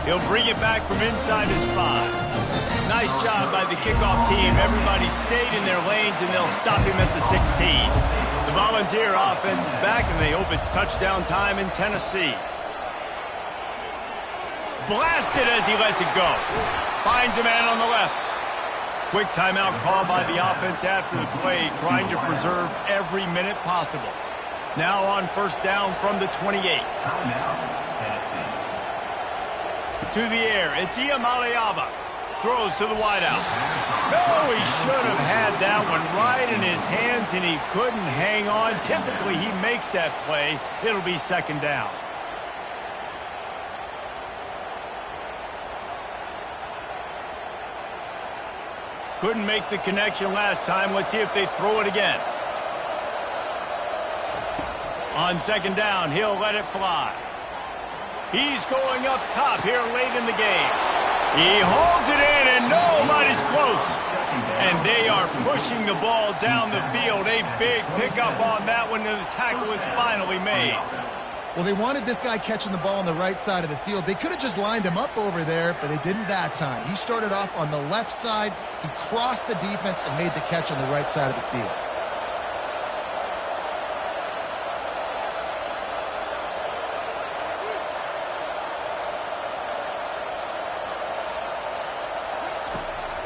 He'll bring it back from inside his 5. Nice job by the kickoff team. Everybody stayed in their lanes, and they'll stop him at the 16. The Volunteer offense is back, and they hope it's touchdown time in Tennessee. Blasted as he lets it go. Finds a man on the left. Quick timeout call by the offense after the play, trying to preserve every minute possible. Now on first down from the 28. To the air, it's Iamaleava. Throws to the wideout. No, he should have had that one right in his hands, and he couldn't hang on. Typically, he makes that play. It'll be second down. Couldn't make the connection last time. Let's see if they throw it again. On second down, he'll let it fly. He's going up top here late in the game. He holds it in, and nobody's close. And they are pushing the ball down the field. A big pickup on that one, and the tackle is finally made. Well, they wanted this guy catching the ball on the right side of the field. They could have just lined him up over there, but they didn't that time. He started off on the left side. He crossed the defense and made the catch on the right side of the field.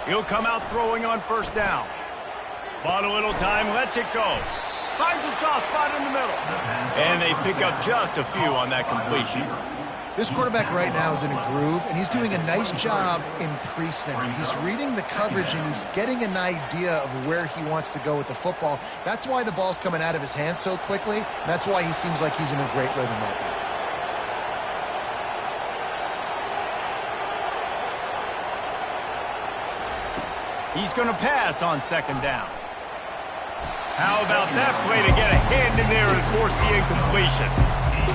He'll come out throwing on first down. Bought a little time, lets it go. Finds a soft spot in the middle. And they pick up just a few on that completion. This quarterback right now is in a groove, and he's doing a nice job in pre-snap. He's reading the coverage, and he's getting an idea of where he wants to go with the football. That's why the ball's coming out of his hands so quickly. That's why he seems like he's in a great rhythm right now. He's going to pass on second down. How about that play to get a hand in there and force the incompletion?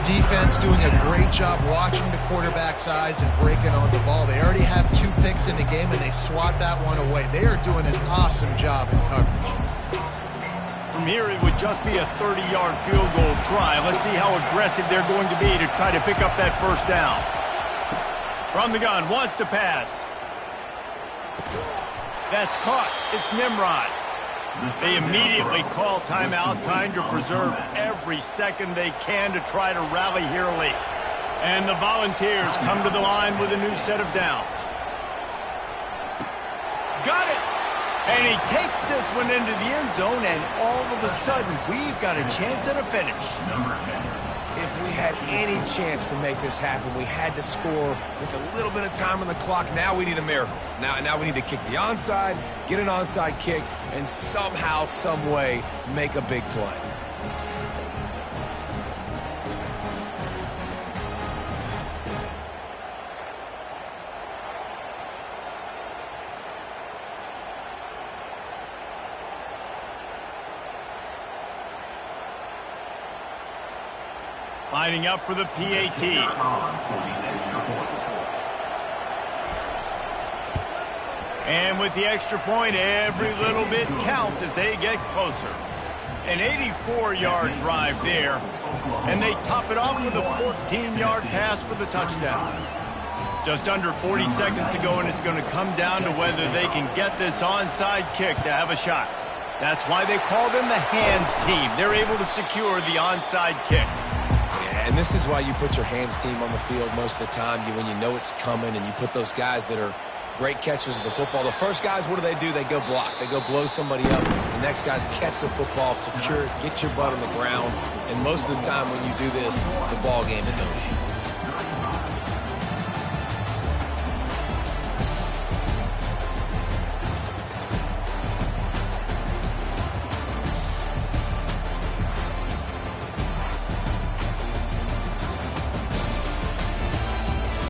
Defense doing a great job watching the quarterback's eyes and breaking on the ball. They already have 2 picks in the game, and they swat that one away. They are doing an awesome job in coverage. From here, it would just be a 30-yard field goal try. Let's see how aggressive they're going to be to try to pick up that first down. From the gun, wants to pass. That's caught. It's Nimrod. They immediately call timeout, trying to preserve every second they can to try to rally here late. And the Volunteers come to the line with a new set of downs. Got it! And he takes this one into the end zone, and all of a sudden, we've got a chance at a finish. If we had any chance to make this happen, we had to score with a little bit of time on the clock. Now we need a miracle. Now we need to kick the onside, get an onside kick, and somehow, some way, make a big play. Lining up for the PAT. And with the extra point, every little bit counts as they get closer. An 84-yard drive there, and they top it off with a 14-yard pass for the touchdown. Just under 40 seconds to go, and it's going to come down to whether they can get this onside kick to have a shot. That's why they call them the hands team. They're able to secure the onside kick. And this is why you put your hands team on the field most of the time, when you know it's coming, and you put those guys that are great catches of the football. The first guys, what do? They go block. They go blow somebody up. The next guys catch the football, secure it, get your butt on the ground. And most of the time when you do this, the ball game is over.